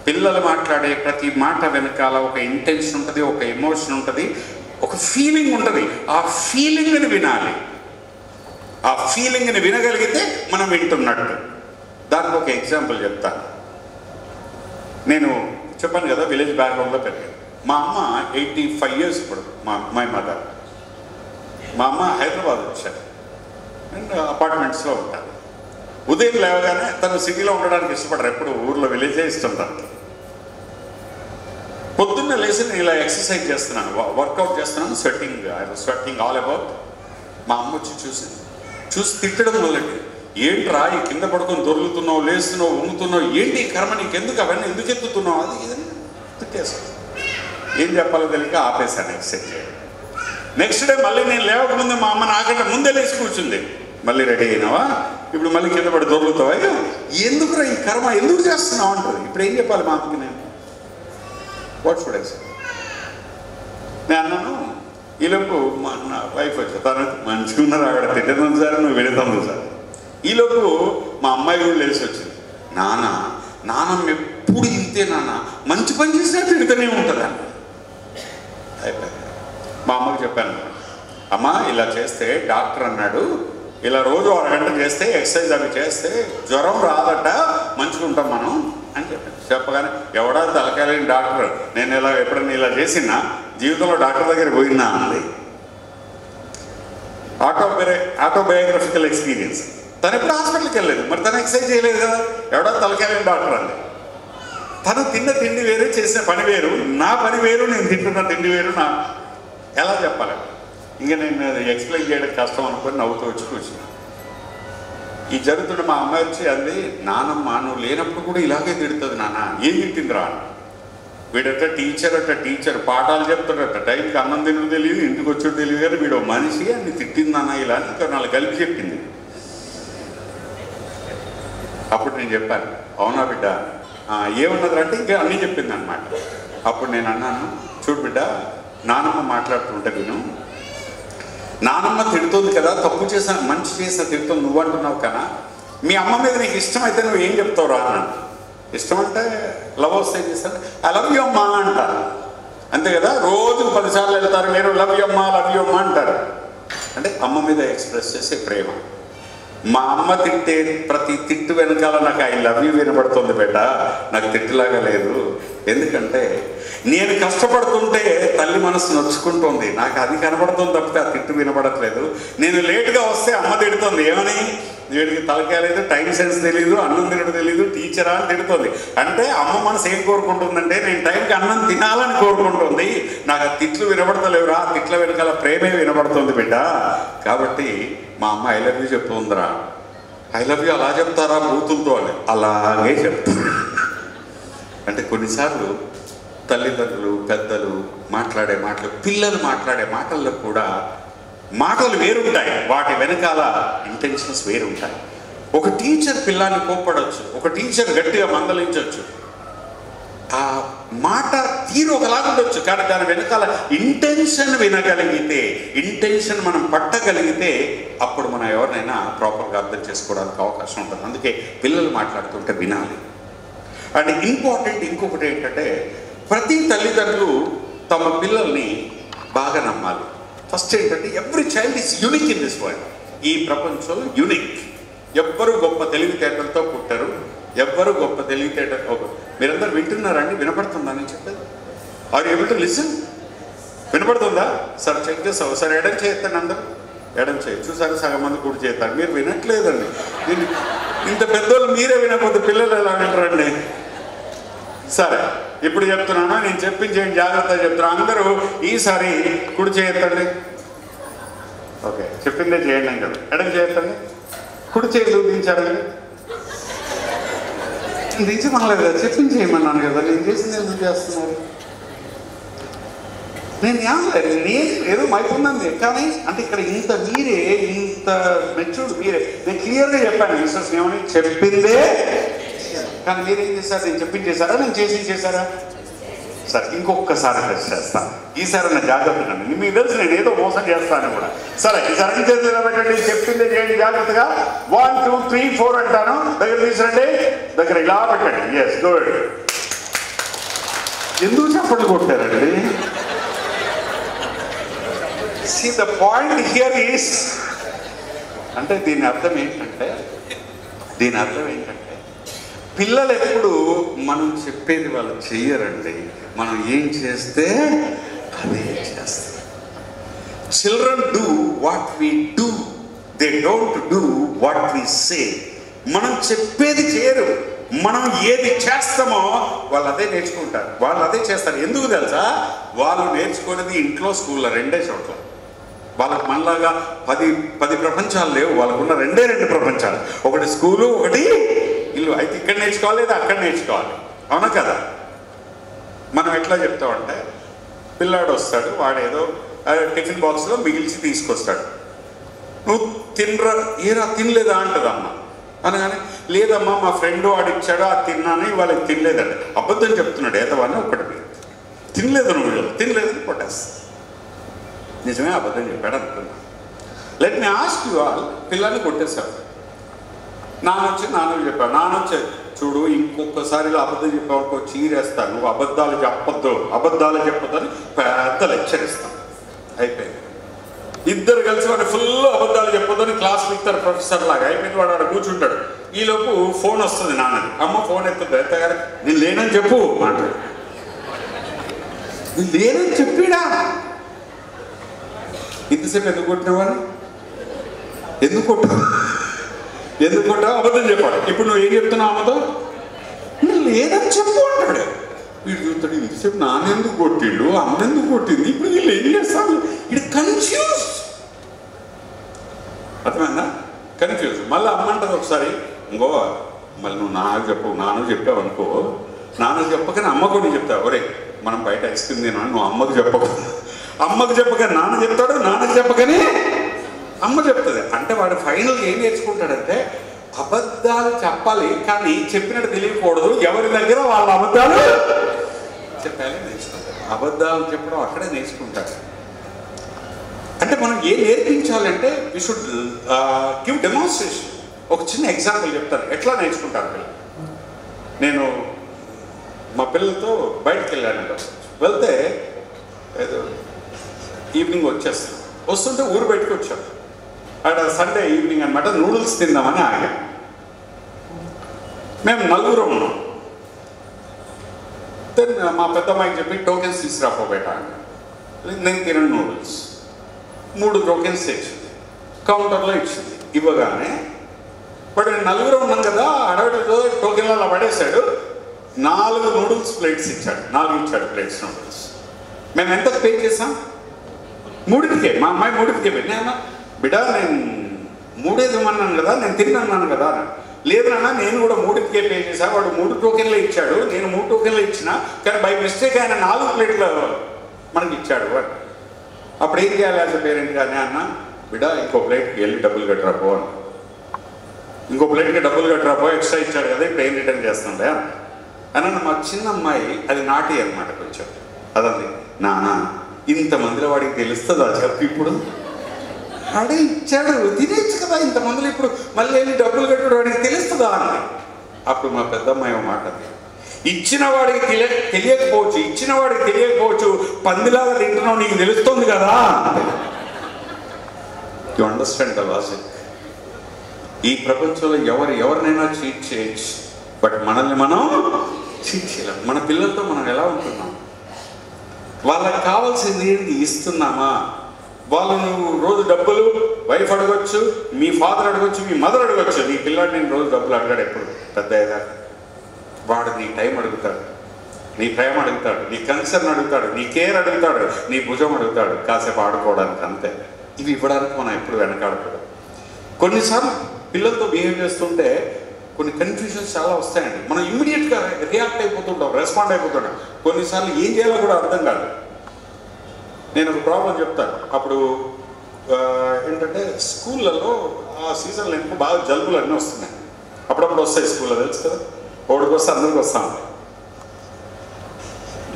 పిల్లలు మాట్లాడే ప్రతి మాట వెనకాల ఒక ఇంటెన్షన్ ఉంటుంది, ఒక ఎమోషన్ ఉంటుంది, ఒక ఫీలింగ్ ఉంటుంది. ఆ ఫీలింగ్ని వినాలి. ఆ ఫీలింగ్ని వినగలిగితే మనం వింటున్నట్టు. దానికి ఒక ఎగ్జాంపుల్ చెప్తాను. నేను చెప్పాను కదా విలేజ్ బ్యాక్గ్రౌండ్లో పెరిగాను. మా అమ్మ 85 years ఇప్పుడు మై మదర్. మా అమ్మ హైదరాబాద్ వచ్చారు, నేను అపార్ట్మెంట్స్లో ఉంటాను. ఉదయం లేవగానే తను సిటీలో ఉండడానికి ఇష్టపడరు, ఎప్పుడు ఊర్లో విలేజే ఇష్టం తనకి. పొద్దున్న లేచి నేను ఇలా ఎక్సర్సైజ్ చేస్తున్నాను, వర్కౌట్ చేస్తున్నాను, స్వెట్టింగ్ ఆల్ అబౌట్. మా అమ్మ వచ్చి చూసి తిట్టడం మొదలెట్టి, ఏంట్రా ఈ కింద పడుకొని దొరుకుతున్నావు, లేస్తున్నావు, వంగుతున్నావు, ఏంటి కర్మ నీకెందుకు, అవన్నీ ఎందుకు ఎత్తుతున్నావు, అది ఇదని తిట్టేస్తాను. ఏం చెప్పాలో తెలియక ఆపేశాను ఎక్సర్సైజ్ చేయడం. నెక్స్ట్ డే మళ్ళీ నేను లేవకముందే మా అమ్మ నాకంటే ముందే లేచి కూర్చుంది. మళ్ళీ రెడీ అయినావా, ఇప్పుడు మళ్ళీ కింద పడి దొరుకుతావా, ఎందుకురా ఈ కర్మ ఎందుకు చేస్తున్నావు అంటుంది. ఇప్పుడు ఏం చెప్పాలి మా అమ్మకి నేను? What should I say? నేను అన్నాను, ఈలోపు మా నా వైఫ్ వచ్చి తను మంచిగా ఉన్నారు, ఆవిడ తిట్టడం సార్, నువ్వు వెళుతాము సార్. ఈలోపు మా అమ్మాయి కూడా లేచి వచ్చింది, నాన్నమ్మ ఎప్పుడు ఇంతే నాన్న, మంచి పని చేసినా తిడుతూనే ఉంటుందా. అయిపోయింది. మా అమ్మకి చెప్పాను, అమ్మ ఇలా చేస్తే డాక్టర్ అన్నాడు, ఇలా రోజు 1 గంట చేస్తే ఎక్సర్సైజ్ అవి చేస్తే జ్వరం రాదట, మంచిగా ఉంటాం మనం అని చెప్పాను. చెప్పగానే ఎవడా తలకాయలేని డాక్టర్, నేను ఇలా ఎప్పుడైనా ఇలా చేసినా జీవితంలో డాక్టర్ దగ్గర పోయినా అంది. Autobiographical experience. తను ఎప్పుడు హాస్పిటల్కి వెళ్ళలేదు, మరి తను ఎక్సర్సైజ్ చేయలేదు కదా, ఎవడా తలకాయలేని డాక్టర్ అంది. తను తిన్న తిండి వేరు, చేసిన పని వేరు, నా పని వేరు, నేను తింటున్న తిండి వేరు. ఎలా చెప్పాలి? ఇంకా నేను ఎక్స్ప్లెయిన్ చేయడం కష్టం అనుకొని నవ్వుతూ వచ్చి కూర్చున్నాను. ఈ జరుగుతుంటే మా అమ్మాయి వచ్చి అంది, నానమ్మ నువ్వు లేనప్పుడు కూడా ఇలాగే తిడుతుంది నాన్న, ఏం తిట్టిందిరా అని. వీడట టీచర్ పాఠాలు చెప్తాడట, టైంకి అన్నం తినడం తెలియదు, ఇంటికి వచ్చాడు తెలియదు, కానీ వీడు మనిషి అని తిట్టింది నాన్న ఇలా అని ఇంకా 4 కలిపి చెప్పింది. అప్పుడు నేను చెప్పాను, అవునా బిడ్డ, ఏమన్నది అంటే ఇంకా అన్నీ చెప్పింది అనమాట. అప్పుడు నేను అన్నాను, చూడు బిడ్డ, నానమ్మ మాట్లాడుతుంటే విను, నానమ్మ తిడుతుంది కదా, తప్పు చేసిన మంచి చేసిన తిడుతుంది, నువ్వు అంటున్నావు కదా, మీ అమ్మ మీద నీకు ఇష్టమైతే నువ్వు ఏం చెప్తావురా అన్నాను. ఇష్టం అంటే లవ్ వస్తే ఏం చేస్తాను, ఐ లవ్ యూ అమ్మా అంటారు, అంతే కదా. రోజుకు 10 సార్లు వెళ్తారు, మీరు లవ్ యూ అమ్మా అంటారు. అంటే అమ్మ మీద ఎక్స్ప్రెస్ చేసే ప్రేమ. మా అమ్మ తిట్టే ప్రతి తిట్టు వెనకాల నాకు ఐ లవ్ యూ వినబడుతుంది బిడ్డ, నాకు తిట్టులాగా లేదు. ఎందుకంటే నేను కష్టపడుతుంటే తల్లి మనసు నొచ్చుకుంటుంది, నాకు అది కనబడుతుంది తప్పితే ఆ తిట్టు వినపడట్లేదు. నేను లేటుగా వస్తే అమ్మ తిడుతుంది, ఏమని? వీడికి తలకాయ లేదు, టైం సెన్స్ తెలియదు, అన్నం తినడం తెలియదు, టీచరా అని తిడుతుంది. అంటే అమ్మ మనసు ఏం కోరుకుంటుందంటే నేను టైంకి అన్నం తినాలని కోరుకుంటుంది, నాకు ఆ తిట్లు వినపడతలేవురా, ఆ తిట్ల వెనకాల ప్రేమే వినపడుతుంది బిడ్డ. కాబట్టి మా అమ్మ ఐ లవ్ యూ చెప్తుందిరా. ఐ లవ్ యూ అలా చెప్తారా బూతులతో అని? అలాగే చెప్తారు. అంటే కొన్నిసార్లు తల్లిదండ్రులు పెద్దలు మాట్లాడే మాటలు, పిల్లలు మాట్లాడే మాటల్లో కూడా మాటలు వేరుంటాయి, వాటి వెనకాల ఇంటెన్షన్స్ వేరుంటాయి. ఒక టీచర్ పిల్లాన్ని కోప్పడవచ్చు, ఒక టీచర్ గట్టిగా మందలించవచ్చు, ఆ మాట తీరు ఒకలాగా ఉండొచ్చు, కానీ దాని వెనకాల ఇంటెన్షన్ వినగలిగితే, ఇంటెన్షన్ మనం పట్టగలిగితే అప్పుడు మనం ఎవరినైనా ప్రాపర్గా అర్థం చేసుకోవడానికి అవకాశం ఉంటుంది. అందుకే పిల్లలు మాట్లాడుతుంటే వినాలి. అండ్ ఇంపార్టెంట్ ఇంకొకటి ఏంటంటే ప్రతి తల్లిదండ్రులు తమ పిల్లల్ని బాగా నమ్మాలి. ఫస్ట్ ఏంటంటే every child is unique in this world. ఈ ప్రపంచంలో యూనిక్. ఎవ్వరు గొప్ప తెలివితేటలతో పుట్టారు, ఎవ్వరు గొప్ప తెలివితేటలు. మీరందరూ వింటున్నారండి? వినపడుతుందా నేను చెప్పేది? Are able to listen? వినపడుతుందా? సార్ చెక్ చేస్తావు సార్, ఎడం చేయొద్దండి, అందరూ ఎడం చేయి. చూసారు సగం మంది కూడా చేస్తారు, మీరు వినట్లేదండి. ఇంత పెద్దోళ్ళు మీరే వినకపోతే పిల్లలు ఎలా వింటారండి? సరే, ఇప్పుడు చెప్తున్నాను, నేను చెప్పించేయండి, జాగ్రత్తగా చెప్తున్నాను. అందరూ ఈసారి కుడి చేయొద్దండి. ఓకే, చెప్పిందే చేయండి అని కదా. ఎడం చేయొద్దండి. కుడి చేతులు దించారండి. దించమనలేదు కదా, చెప్పించేయమన్నాను కదా. నేను చేసింది ఎందుకు చేస్తున్నారు? నేను ఏదో మైపుందండి, కానీ అంటే ఇక్కడ ఇంత మీరే, ఇంత మెచ్యూర్డ్ మీరే. నేను క్లియర్గా చెప్పాను మిస్టర్స్ ఏమని, చెప్పిందే. కానీ మీరేం చేశారు? నేను చెప్పించేశారా, నేను చేసారా? సరే, ఇంకొకసారి టెస్ట్ చేస్తాను. ఈసారి నా జాగ్రత్తగా, మీకు తెలుసు నేను ఏదో మోసం చేస్తాను కూడా. సరే, ఈసారి చేతిలో పెట్టండి, చెప్పిందే చేయండి జాగ్రత్తగా. 1 2 3 4 అంటాను, దగ్గర తీసుకురండి, దగ్గర ఇలా పెట్టండి. Yes, good. ఎందుకు చప్పట్లు కొట్టారండి? See, the point here is, అంటే దీని అర్థం ఏంటంటే పిల్లలు ఎప్పుడు మనం చెప్పేది వాళ్ళు చెయ్యరండి, మనం ఏం చేస్తే అదే చేస్తారు. Children do what we do, they don't do what we say. మనం చెప్పేది చేయరు, మనం ఏది చేస్తామో వాళ్ళు అదే నేర్చుకుంటారు, వాళ్ళు అదే చేస్తారు. ఎందుకు తెలుసా? వాళ్ళు నేర్చుకునేది ఇంట్లో, స్కూల్లో, రెండే చోట్ల. వాళ్ళకి మనలాగా 10 ప్రపంచాలు లేవు, వాళ్ళకున్న రెండే 2 ప్రపంచాలు. ఒకటి స్కూలు, ఒకటి ఇల్లు. అయితే ఇక్కడ నేర్చుకోవాలి, లేదా అక్కడ నేర్చుకోవాలి. అవునా కదా? మనం ఎట్లా చెప్తామంటే, పిల్లాడు వస్తాడు, వాడేదో టిఫిన్ బాక్స్లో మిగిల్చి తీసుకొస్తాడు. నువ్వు తినలేదా అంటది అమ్మ. అనగానే లేదమ్మా మా ఫ్రెండ్ వాడు ఇచ్చాడు, అది తిన్నాను, వాళ్ళకి తినలేదండి. అబద్ధం చెప్తున్నాడు ఏదవాన్ని. ఒకటి తినలేదు, నువ్వు తినలేదని కొట్టేస్తా. నిజమే, అబద్ధం చెప్పాడు అనుకున్నా. Let me ask you all, పిల్లల్ని కొట్టేశారు. నాన్నొచ్చి చెప్పాడు, నాన్నొచ్చే చూడు ఇంకొకసారి అబద్ధం చెప్పావు చీరేస్తాను, నువ్వు అబద్ధాలు చెప్పొద్దు అని పెద్ద లెక్చర్ ఇస్తాను. అయిపోయింది. ఇద్దరు కలిసి వాడు ఫుల్ అబద్ధాలు చెప్పొద్దని క్లాస్ ఇస్తారు ప్రొఫెసర్ లాగా. అయిపోయింది. వాడు వాడు కూర్చుంటాడు. ఈలోపు ఫోన్ వస్తుంది నాన్నది. అమ్మ ఫోన్ ఎత్తుంది. ఎత్తగానే నేను లేనని చెప్పు అంటాడు. నేను లేనని చెప్పిడా? ఇంతసేపు ఎందుకు కొట్టినవాడిని? ఎందుకు కొట్టావు? అబద్ధం చెప్పాడు. ఇప్పుడు నువ్వు ఏం చెప్తున్నావు? అమ్మతో నేను లేదని చెప్పు అంటాడు. వీడు చూస్తాడు, ఇంతసేపు నాన్నెందుకు కొట్టిండు, అమ్మెందుకు కొట్టింది, ఇప్పుడు వీళ్ళు ఏం చేస్తాను? ఇది కన్ఫ్యూజ్. అర్థమైందా? కన్ఫ్యూజ్. మళ్ళీ అమ్మంటది ఒకసారి, ఇంకో మళ్ళీ నువ్వు నాన్నకు చెప్పావు అనుకో, నాన్నకు చెప్పకనే అమ్మకు నీ చెప్తావు. ఒరే మనం బయట ఐస్ క్రీమ్ తినా, నువ్వు అమ్మకు చెప్పకని నాన్న చెప్తాడు, నాన్నకు చెప్పకని అమ్మ చెప్తుంది. అంటే వాడు ఫైనల్ ఏం నేర్చుకుంటాడంటే అబద్ధాలు చెప్పాలి, కానీ చెప్పినట్టు తెలియకూడదు. ఎవరి దగ్గర వాళ్ళ అబద్ధాలు చెప్పాలి నేర్చుకుంటారు. అబద్ధాలు చెప్పడం అక్కడే నేర్చుకుంటారు. అంటే మనం ఏం నేర్పించాలంటే వి షుడ్ గివ్ డెమాన్స్ట్రేషన్. ఒక చిన్న ఎగ్జాంపుల్ చెప్తాను ఎట్లా నేర్చుకుంటారు పిల్లలు. నేను మా పిల్లలతో బయటకు వెళ్ళానంట. వెళ్తే ఏదో ఈవినింగ్ వస్తుంటే ఊరు బయటకు వచ్చాం. అక్కడ సండే ఈవినింగ్ అనమాట. నూడిల్స్ తిందామని ఆగాం. మేము 4 ఉన్నాం. దెన్ మా పెద్దమ్మాయికి చెప్పి టోకెన్స్ తీసుకురాపోబేట అంటే నేను తినను నూడిల్స్ 3 టోకెన్స్ తెచ్చింది, కౌంటర్లో ఇచ్చింది. ఇవ్వగానే బట్ నేను నలుగురు ఉన్నాం కదా, అడగడంలో టోకెన్లో అలా పడేశాడు. 4 నూడిల్స్ ప్లేట్స్ ఇచ్చాడు, 4 ఇచ్చాడు ప్లేట్స్ నూడిల్స్. మేము ఎంత పే చేసాం? 3కే. మా అమ్మాయి 3కే పెట్టినా. బిడ్డ నేను 3 ఇవ్వమన్నాను కదా, నేను తిన్నాను కదా. లేదు నాన్న నేను కూడా 3కే పే చేశాను, వాడు 3 టోకెన్లు ఇచ్చాడు, నేను 3 టోకెన్లు ఇచ్చిన, కానీ బై మిస్టేక్ ఆయన 4 ప్లేట్లు మనకి ఇచ్చాడు. అప్పుడు ఏం చేయాలి యాజ్ అ పేరెంట్ కానీ అన్న, బిడ్డ ఇంకో ప్లేట్కి వెళ్ళి డబ్బులు కట్టరాపో అని. ఇంకో ప్లేట్కి డబ్బులు కట్టరాపో, ఎక్స్ట్రా ఇచ్చాడు కదా, ఇప్పుడు ఏం రిటర్న్ చేస్తుండే అన్న. మా చిన్న అమ్మాయి అది నాటి అనమాట కొంచెం. అదండి, నాన్న ఇంతమందిలో వాడికి తెలుస్తుందా చెప్పు, ఇప్పుడు ఆడే ఇచ్చాడు తినేచ్చు కదా ఇంతమందిలో, ఇప్పుడు మళ్ళీ వెళ్ళి డబ్బులు కట్టాడు వాడికి తెలుస్తుందా అని. అప్పుడు మా పెద్దమ్మాయి మాట, ఇచ్చిన వాడికి తెలియకపోవచ్చు, పందిలాగా తింటున్నావు నీకు తెలుస్తుంది కదా. You understand the logic. ఈ ప్రపంచంలో ఎవరినైనా చీట్ చేయొచ్చు, బట్ మనల్ని మనం చీట్ చేయలేం. మన పిల్లలతో మనం ఎలా ఉంటున్నాం? వాళ్ళకి కావాల్సింది ఏంటి ఇస్తున్నామా? వాళ్ళు నువ్వు రోజు డబ్బులు వైఫ్ అడగొచ్చు, మీ ఫాదర్ అడగొచ్చు, మీ మదర్ అడగొచ్చు. నీ పిల్లాడు నేను రోజు డబ్బులు అడగాడు. ఎప్పుడు పెద్ద అయ్యాక వాడు నీ టైం అడుగుతాడు, నీ ప్రేమ అడుగుతాడు, నీ కన్సర్న్ అడుగుతాడు, నీ కేర్ అడుగుతాడు, నీ భుజం అడుగుతాడు, కాసేపు ఆడుకోవడానికి అంతే. ఇవి ఇవ్వడానికి మనం ఎప్పుడు వెనకాడకూడదు. కొన్నిసార్లు పిల్లలతో బిహేవ్ చేస్తుంటే కొన్ని కన్ఫ్యూజన్స్ చాలా వస్తాయండి. మనం ఇమ్మీడియట్గా రియాక్ట్ అయిపోతుంటాం, రెస్పాండ్ అయిపోతుంటాం. కొన్నిసార్లు ఏం చేయాలో కూడా అర్థం కాదు. నేను ఒక ప్రాబ్లం చెప్తాను. అప్పుడు ఏంటంటే స్కూళ్ళల్లో ఆ సీజన్లో ఎందుకు బాగా జలుబులు అన్నీ వస్తున్నాయి. అప్పుడప్పుడు వస్తాయి స్కూల్లో, తెలుసు కదా, ఒకటికి వస్తే అందరికి వస్తా ఉంటాయి.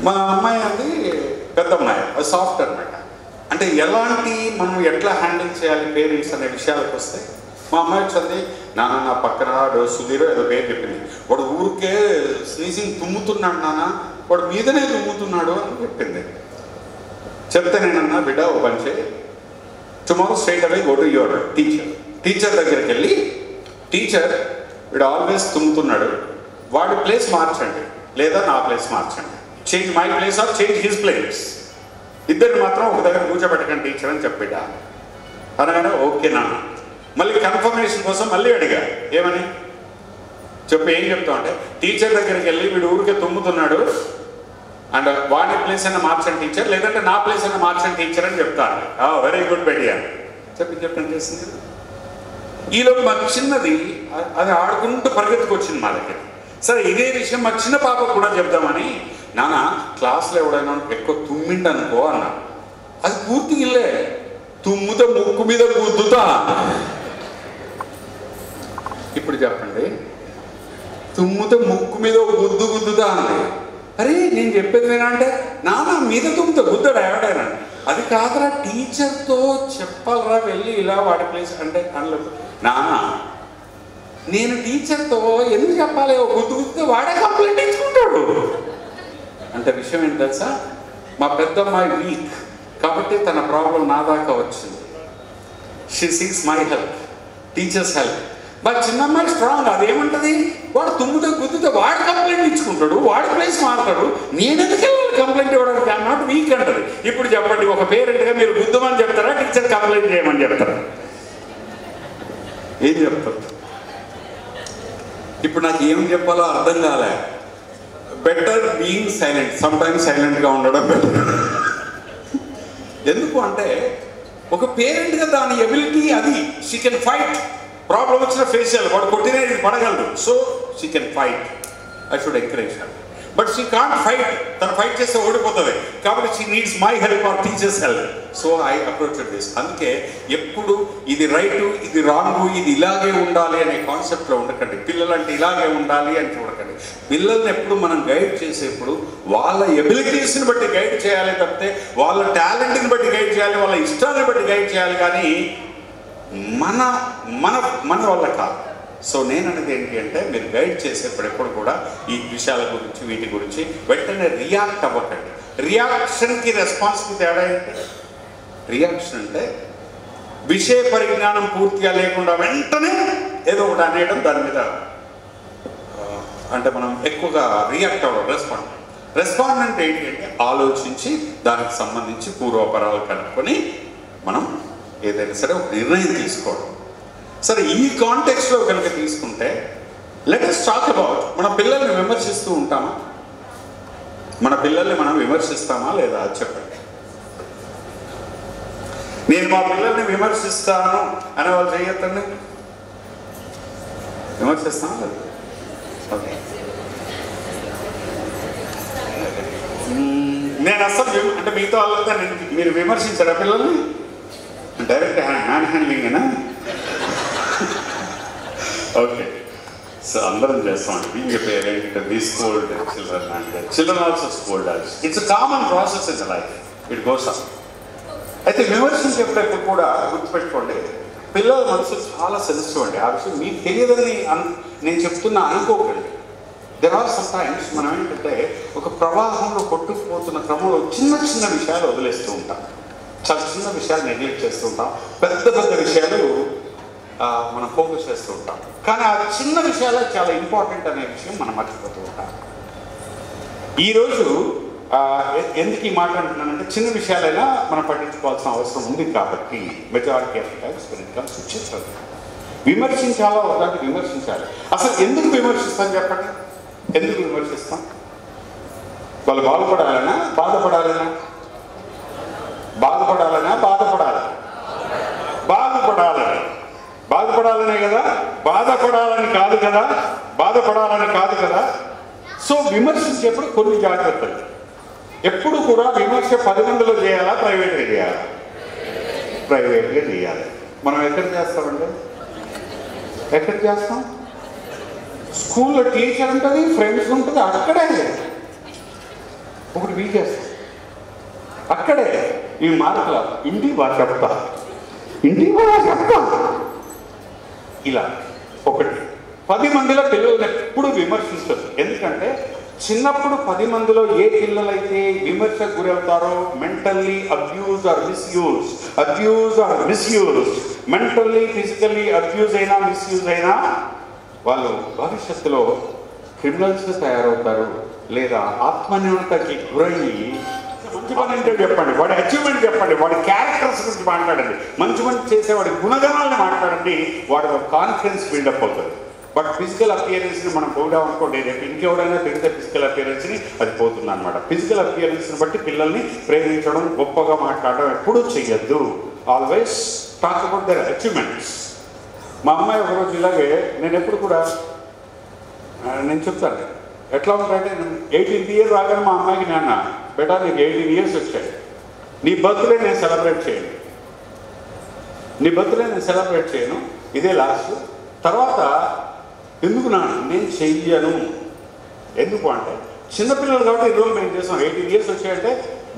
మా అమ్మాయి అది పెద్ద అమ్మాయి, అది సాఫ్ట్ అనమాట. అంటే ఎలాంటి మనం ఎట్లా హ్యాండిల్ చేయాలి పేరెంట్స్ అనే విషయాలకు వస్తే, మా అమ్మాయి వచ్చింది, నాన్న నా పక్కన సుధీరో ఏదో పేరు చెప్పింది, వాడు ఊరికే స్నీజింగ్ తుమ్ముతున్నాడు నాన్న, వాడు మీదనే తుమ్ముతున్నాడు అని చెప్పింది. చెప్తే నేనన్నా, బిడ్డ ఓ పని చేయి, tomorrow straight away go to your teacher దగ్గరికి వెళ్ళి, టీచర్ వీడు ఆల్వేస్ తుమ్ముతున్నాడు, వాడి ప్లేస్ మార్చండి లేదా నా ప్లేస్ మార్చండి, change my place or change his place, ఇద్దరిని మాత్రం ఒక దగ్గర కూర్చోబెట్టకండి టీచర్ అని చెప్పిడా. అనగానే ఓకే నాన్న. మళ్ళీ కన్ఫర్మేషన్ కోసం మళ్ళీ అడిగా, ఏమని చెప్పి ఏం చెప్తాం అంటే, టీచర్ దగ్గరికి వెళ్ళి వీడు ఊరికే తుమ్ముతున్నాడు అండ్ వాడి ప్లేస్ అయినా మార్చండి టీచర్, లేదంటే నా ప్లేస్ అయినా మార్చండి టీచర్ అని చెప్తాను. వెరీ గుడ్ బెడియా చెప్పండి చేసింది. ఈలోపు మాకు చిన్నది అది ఆడుకుంటూ పరిగెత్తుకొచ్చింది మా దగ్గర. సరే ఇదే విషయం మా చిన్న పాపకు కూడా చెప్తామని, నాన్న క్లాస్లో ఎవడైనా ఎక్కువ తుమ్మిండు అనుకో అన్నా. అది పూర్తిగా ఇల్లే, తుమ్ముతో ముక్కు మీద గుద్దుతా. ఇప్పుడు చెప్పండి, తుమ్ముతో ముక్కు మీద గుద్దుతా అన్నది. అరే నేను చెప్పేది అంటే, నాన్న మీద తుమ్ముతో గుద్దాడు ఎవడైనా. అది కాదురా, టీచర్తో చెప్పాలరా వెళ్ళి ఇలా వాడి ప్లేస్ అంటే అనలేదు. నాన్న నేను టీచర్తో ఎందుకు చెప్పాలి, గుద్దుతే వాడే కంప్లైంట్ ఇచ్చుకుంటాడు. అంటే విషయం ఏంటి తెలుసా, మా పెద్దమ్మాయి వీక్ కాబట్టి తన ప్రాబ్లం నా దాకా వచ్చింది. She seeks my help, teachers help. But చిన్నమ్మాయి స్ట్రాంగ్, అదేమంటది, వాడు తుమ్ముతో గుద్దుతో వాడు కంప్లైంట్ ఇచ్చుకుంటాడు, వాడి ప్లేస్ మారుతాడు, నేను ఎందుకు వెళ్ళాలి కంప్లైంట్ ఇవ్వడానికి, ఐఎమ్ నాట్ వీక్ అంటది. ఇప్పుడు చెప్పండి, ఒక పేరెంట్గా మీరు గుద్దమని చెప్తారా, టీచర్ కంప్లైంట్ చేయమని చెప్తారా, ఏం చెప్తారు? ఇప్పుడు నాకు ఏం చెప్పాలో అర్థం కాలే. Better being silent, some times సైలెంట్గా ఉండడం బెటర్. ఎందుకు అంటే ఒక పేరెంట్గా దాని ఎబిలిటీ అది, షీ కెన్ ఫైట్. ప్రాబ్లం వచ్చిన ఫేస్ చేయాలి, వాడు కొట్టినా ఇది పడగలదు, so she can fight. I should encourage her. But she can't fight, తను ఫైట్ చేస్తే ఓడిపోతుంది, కాబట్టి she needs my help or teachers help. So I approach this. అందుకే ఎప్పుడు ఇది రైటు ఇది రాంగు ఇది ఇలాగే ఉండాలి అనే కాన్సెప్ట్లో ఉండకండి. పిల్లలంటే ఇలాగే ఉండాలి అని చూడకండి. పిల్లల్ని ఎప్పుడు మనం గైడ్ చేసేప్పుడు వాళ్ళ ఎబిలిటీస్ని బట్టి గైడ్ చేయాలి తప్పితే వాళ్ళ టాలెంట్ని బట్టి గైడ్ చేయాలి, వాళ్ళ ఇష్టాన్ని బట్టి గైడ్ చేయాలి, కానీ మన మన మన వల్ల కాదు. సో నేను అనేది ఏంటి అంటే, మీరు గైడ్ చేసేప్పుడు ఎప్పుడు కూడా ఈ విషయాల గురించి వీటి గురించి వెంటనే రియాక్ట్ అవ్వకండి. రియాక్షన్కి రెస్పాన్స్కి తేడా ఏంటి? రియాక్షన్ అంటే విషయ పరిజ్ఞానం పూర్తిగా లేకుండా వెంటనే ఏదో ఒకటి అనేయడం, దాని మీద అంటే మనం ఎక్కువగా రియాక్ట్ అవ్వడం, రెస్పాండ్. రెస్పాండెంట్ ఏంటి అంటే ఆలోచించి దానికి సంబంధించి పూర్వపరాలు కనుక్కొని మనం ఏదైనా సరే ఒక నిర్ణయం తీసుకోవడం. సరే, ఈ కాంటెక్స్ట్లో కనుక తీసుకుంటే లెట్ us టాక్ అబౌట్ మన పిల్లల్ని విమర్శిస్తూ ఉంటామా? మన పిల్లల్ని మనం విమర్శిస్తామా లేదా చెప్పండి. నేను మా పిల్లల్ని విమర్శిస్తాను అనే వాళ్ళు చేయొద్దండి. విమర్శిస్తాను లేదు? ఓకే, నేను అసలు అంటే మీతో వాళ్ళతో మీరు విమర్శించారా పిల్లల్ని? డైరెక్ట్ హ్యాండ్ హ్యాండ్లింగ్ అయినా? ఓకే, సో అందరం చేస్తామండి. Being a parent, we scold children and children also scold us. It's a common process in the life, it goes up. అయితే విమర్శించేటప్పుడు కూడా గుర్తుపెట్టుకోండి, పిల్లల మనసు చాలా సెన్సిటివ్ అండి. ఆ విషయం మీకు తెలియదని నేను చెప్తున్నా అనుకోకండి. దెర్ ఆర్ సమ్ టైమ్స్ మనం ఏంటంటే ఒక ప్రవాహంలో కొట్టుకుపోతున్న క్రమంలో చిన్న చిన్న విషయాలు వదిలేస్తూ ఉంటాం, చాలా చిన్న విషయాలు నెగ్లెక్ట్ చేస్తూ ఉంటాం, పెద్ద పెద్ద విషయాలు మనం ఫోకస్ చేస్తూ ఉంటాం. కానీ ఆ చిన్న విషయాలే చాలా ఇంపార్టెంట్ అనే విషయం మనం మర్చిపోతూ ఉంటాం. ఈరోజు ఎందుకు ఈ మాట అంటున్నానంటే, చిన్న విషయాలైనా మనం పట్టించుకోవాల్సిన అవసరం ఉంది. కాబట్టి మెజారిటీ ఆఫ్ టైమ్స్ విమర్శించాలా ఒకటి విమర్శించాలి. అసలు ఎందుకు విమర్శిస్తాం చెప్పండి? ఎందుకు విమర్శిస్తాం? వాళ్ళు బాగుపడాలనా బాధపడాలనా? బాగుపడాలనా బాధపడాలనా? బాగుపడాలని. బాధపడాలనే కదా, బాధపడాలని కాదు కదా, బాధపడాలని కాదు కదా. సో విమర్శించేప్పుడు కొన్ని జాగ్రత్తలు. ఎప్పుడు కూడా విమర్శ 10 మందిలో చేయాలా, ప్రైవేట్గా చేయాలా? ప్రైవేట్గా చేయాలి. మనం ఎక్కడ చేస్తామండి? ఎక్కడ చేస్తాం? స్కూల్లో టీచర్ ఉంటుంది, ఫ్రెండ్స్ ఉంటుంది, అక్కడే ఒకటి వీకేస్తాం. అక్కడే ఈ మార్కుల ఇంటికి బాగా చెప్తా, ఇంటికి బాగా చెప్తా, ఇలా ఒకటి. 10 మందిలో పిల్లల్ని ఎప్పుడు విమర్శించదు. ఎందుకంటే చిన్నప్పుడు 10 మందిలో ఏ పిల్లలైతే విమర్శకు గురవుతారో, mentally abuse or misuse, mentally physically abuse అయినా మిస్యూజ్ అయినా వాళ్ళు భవిష్యత్తులో క్రిమినల్స్ తయారవుతారు, లేదా ఆత్మన్యూనతకి గురయ్యి. మంచి పని అంటే చెప్పండి, వాడి అచీవ్మెంట్ చెప్పండి, వాడి క్యారెక్టర్స్ గురించి మాట్లాడండి, మంచి పని చేసేవాడి గుణగణాలను మాట్లాడండి, వాడి కాన్ఫిడెన్స్ బిల్డప్ అవుతుంది. బట్ ఫిజికల్ అపియరెన్స్ని మనం పోదాం అనుకోండి, రేపు ఇంకెవరైనా తిరిగితే ఫిజికల్ అపియరెన్స్ని అది పోతుంది అనమాట. ఫిజికల్ అపియరెన్స్ని బట్టి పిల్లల్ని ప్రేమించడం, గొప్పగా మాట్లాడడం ఎప్పుడూ చెయ్యొద్దు. Always talk about their achievements. మా అమ్మాయి ఒకరోజు ఇలాగే, నేను ఎప్పుడు కూడా నేను చెప్తాను ఎట్లా ఉంటాయంటే, 18th ఇయర్ రాగానే మా అమ్మాయికి నాన్న బేటా నీకు 18 years వచ్చాయి, నీ బర్త్డే నేను సెలబ్రేట్ చేయను, నీ బర్త్డే నేను సెలబ్రేట్ చేయను, ఇదే లాస్ట్. తర్వాత ఎందుకు నాన్న నేను చెయ్యను. ఎందుకు అంటే చిన్నపిల్లలు కాబట్టి ఈ రోజు మేము చేస్తాం. 18 years వచ్చాయంటే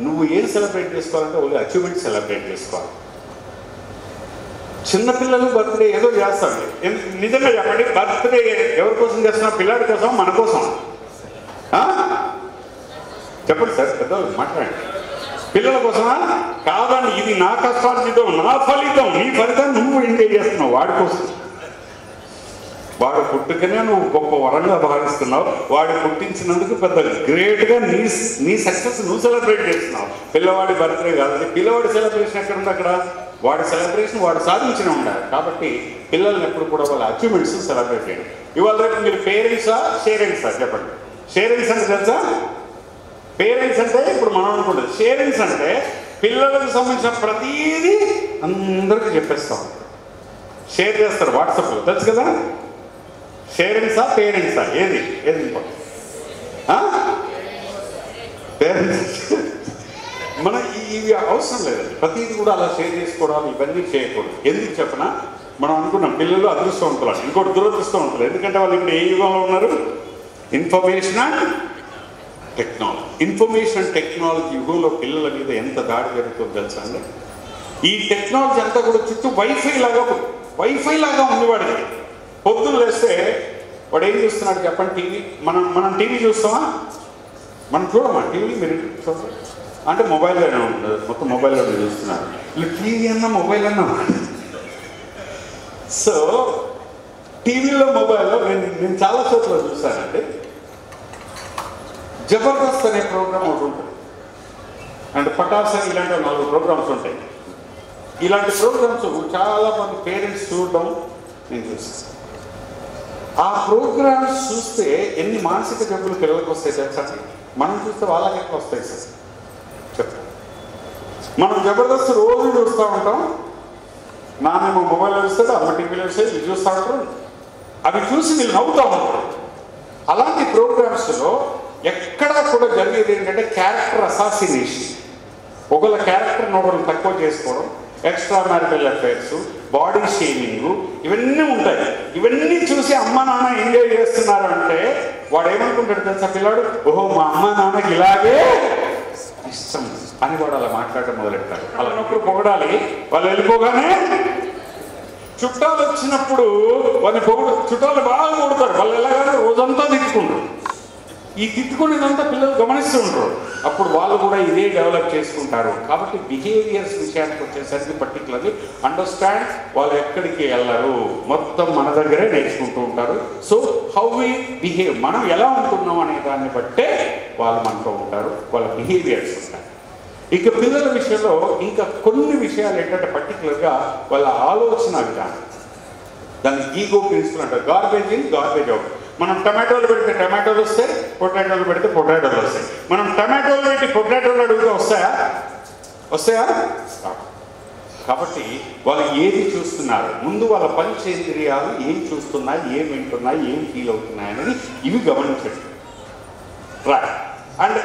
నువ్వు ఏం సెలబ్రేట్ చేసుకోవాలంటే ఓన్లీ అచీవ్మెంట్ సెలబ్రేట్ చేసుకోవాలి. చిన్నపిల్లలు బర్త్డే ఏదో చేస్తాడు. నిజంగా చెప్పండి, బర్త్డే ఎవరి కోసం చేస్తున్నా? పిల్లాడి కోసం, మన కోసం? చెప్పండి సార్, పెద్దవాళ్ళు మాట్లాడండి. పిల్లల కోసమా? కాదండి, ఇది నా కష్టార్జితం, నా ఫలితం, నీ ఫలితం నువ్వు ఎంజాయ్ చేస్తున్నావు వాడి కోసం. వాడు పుట్టుకనే నువ్వు గొప్ప వరంగా భావిస్తున్నావు, వాడు పుట్టించినందుకు పెద్ద గ్రేట్గా నీ సక్సెస్ నువ్వు సెలబ్రేట్ చేస్తున్నావు. పిల్లవాడి బర్త్డే కాదు, పిల్లవాడి సెలబ్రేషన్ ఎక్కడ ఉంది? అక్కడ వాడి సెలబ్రేషన్ వాడు సాధించిన ఉండాలి. కాబట్టి పిల్లల్ని ఎప్పుడు కూడా వాళ్ళ అచీవ్మెంట్స్ సెలబ్రేట్ చేయండి. ఇవాళ రేపు మీరు పేరెంట్సా షేరెంట్సా చెప్పండి. షేరెంట్స్ అంటే తెలుసా? పేరెంట్స్ అంటే ఇప్పుడు మనం అనుకుంటుంది, షేరెంట్స్ అంటే పిల్లలకు సంబంధించిన ప్రతీదీ అందరికీ చెప్పేస్తాం, షేర్ చేస్తారు వాట్సాప్లో, తెలుసు కదా? షేరెంట్సా పేరెంట్సా? ఏది ఇంపార్టెంట్? పేరెంట్స్. మన ఇవి అవసరం లేదండి, ప్రతిదీ కూడా అలా షేర్ చేసుకోవడం ఇవన్నీ చేయకూడదు. ఎందుకు చెప్పనా? మనం అనుకున్నాం పిల్లలు అదృష్టవంతులు, ఇంకోటి దురదృష్టవంతులు. ఎందుకంటే వాళ్ళు ఇప్పుడు ఏ యుగంలో ఉన్నారు? ఇన్ఫర్మేషన్ అండ్ టెక్నాలజీ యుగంలో పిల్లల మీద ఎంత దాడి జరుగుతుందో తెలుసా అండి? ఈ టెక్నాలజీ అంతా కూడా చుట్టూ వైఫై లాగా ఉంది వాడికి. పొద్దున్న లేస్తే వాడు ఏం చూస్తున్నాడు చెప్పండి? టీవీ. మనం టీవీ చూస్తామా? మనం చూడమా టీవీ? మీరు చూస్తారు అంటే మొబైల్లోనే ఉంటుంది, మొత్తం మొబైల్లోనే చూస్తున్నారు. టీవీ అన్నా మొబైల్ అన్నా. సో టీవీలో మొబైల్లో నేను చాలా చోట్ల చూస్తానండి, జబర్దస్త్ అనే ప్రోగ్రామ్ ఒకటి ఉంటుంది, అండ్ పటాస్ అని ఇలాంటి 4 ప్రోగ్రామ్స్ ఉంటాయి. ఇలాంటి ప్రోగ్రామ్స్ చాలామంది పేరెంట్స్ చూడడం నేను చూస్తాను. ఆ ప్రోగ్రామ్స్ చూస్తే ఎన్ని మానసిక జబ్బులు పిల్లలకు వస్తాయి తెలుసా? మనం చూస్తే వాళ్ళకి ఎట్లా వస్తాయి సార్ చెప్తాను. మనం జబర్దస్త్ రోజు చూస్తూ ఉంటాం, నానేమో మొబైల్ చూస్తాడు, అమ్మ టీవీలో వస్తాయి, ఇవి చూస్తూ ఉంటారు. అవి చూసి వీళ్ళు నవ్వుతూ ఉంటారు. అలాంటి ప్రోగ్రామ్స్లో ఎక్కడా కూడా జరిగేది ఏంటంటే క్యారెక్టర్ అసాసినేషన్, ఒకళ్ళ క్యారెక్టర్ని ఒకళ్ళు తక్కువ చేసుకోవడం, extra marital affairs, body shaming, ఇవన్నీ ఉంటాయి. ఇవన్నీ చూసి అమ్మ నాన్న ఎంజాయ్ చేస్తున్నారు అంటే వాడు ఏమనుకుంటాడు తెలుసా? పిల్లాడు, ఓహో మా అమ్మ నాన్నకి ఇలాగే ఇష్టం అని వాడు అలా మాట్లాడటం మొదలెట్టారు. అలా ఉన్నప్పుడు పొగడాలి, వాళ్ళు వెళ్ళిపోగానే చుట్టాలు వచ్చినప్పుడు వాళ్ళని చుట్టాలు బాగా కొడతారు. వాళ్ళు వెళ్ళగానే రోజంతా తిట్టుకుంటారు. ఈ తిట్టుకునేదంతా పిల్లలు గమనిస్తూ ఉంటారు. అప్పుడు వాళ్ళు కూడా ఇదే డెవలప్ చేసుకుంటారు. కాబట్టి బిహేవియర్స్ విషయానికి వచ్చేసరికి పర్టికులర్లీ అండర్స్టాండ్, వాళ్ళు ఎక్కడికి వెళ్ళరు, మొత్తం మన దగ్గరే నేర్చుకుంటూ ఉంటారు. సో హౌ వి బిహేవ్, మనం ఎలా ఉంటున్నాం అనే దాన్ని బట్టే వాళ్ళు మనతో ఉంటారు, వాళ్ళ బిహేవియర్స్ ఉంటాయి. ఇక పిల్లల విషయంలో ఇంకా కొన్ని విషయాలు ఏంటంటే పర్టికులర్గా వాళ్ళ ఆలోచన విధానం, దాన్ని ఈగో ప్రిన్సిపల్ అంటారు. Garbage in garbage out. మనం టమాటోలు పెడితే టమాటోలు వస్తాయి, పొటాటోలు పెడితే పొటాటోలు వస్తాయి. మనం టమాటోలు పెట్టి పొటాటోలు అడిగితే వస్తాయా? కాబట్టి వాళ్ళు ఏది చూస్తున్నారు, ముందు వాళ్ళ పంచేంద్రియాలు ఏం చూస్తున్నాయి, ఏం వింటున్నాయి, ఏం ఫీల్ అవుతున్నాయి అనేది ఇవి గమనించండి. Right. And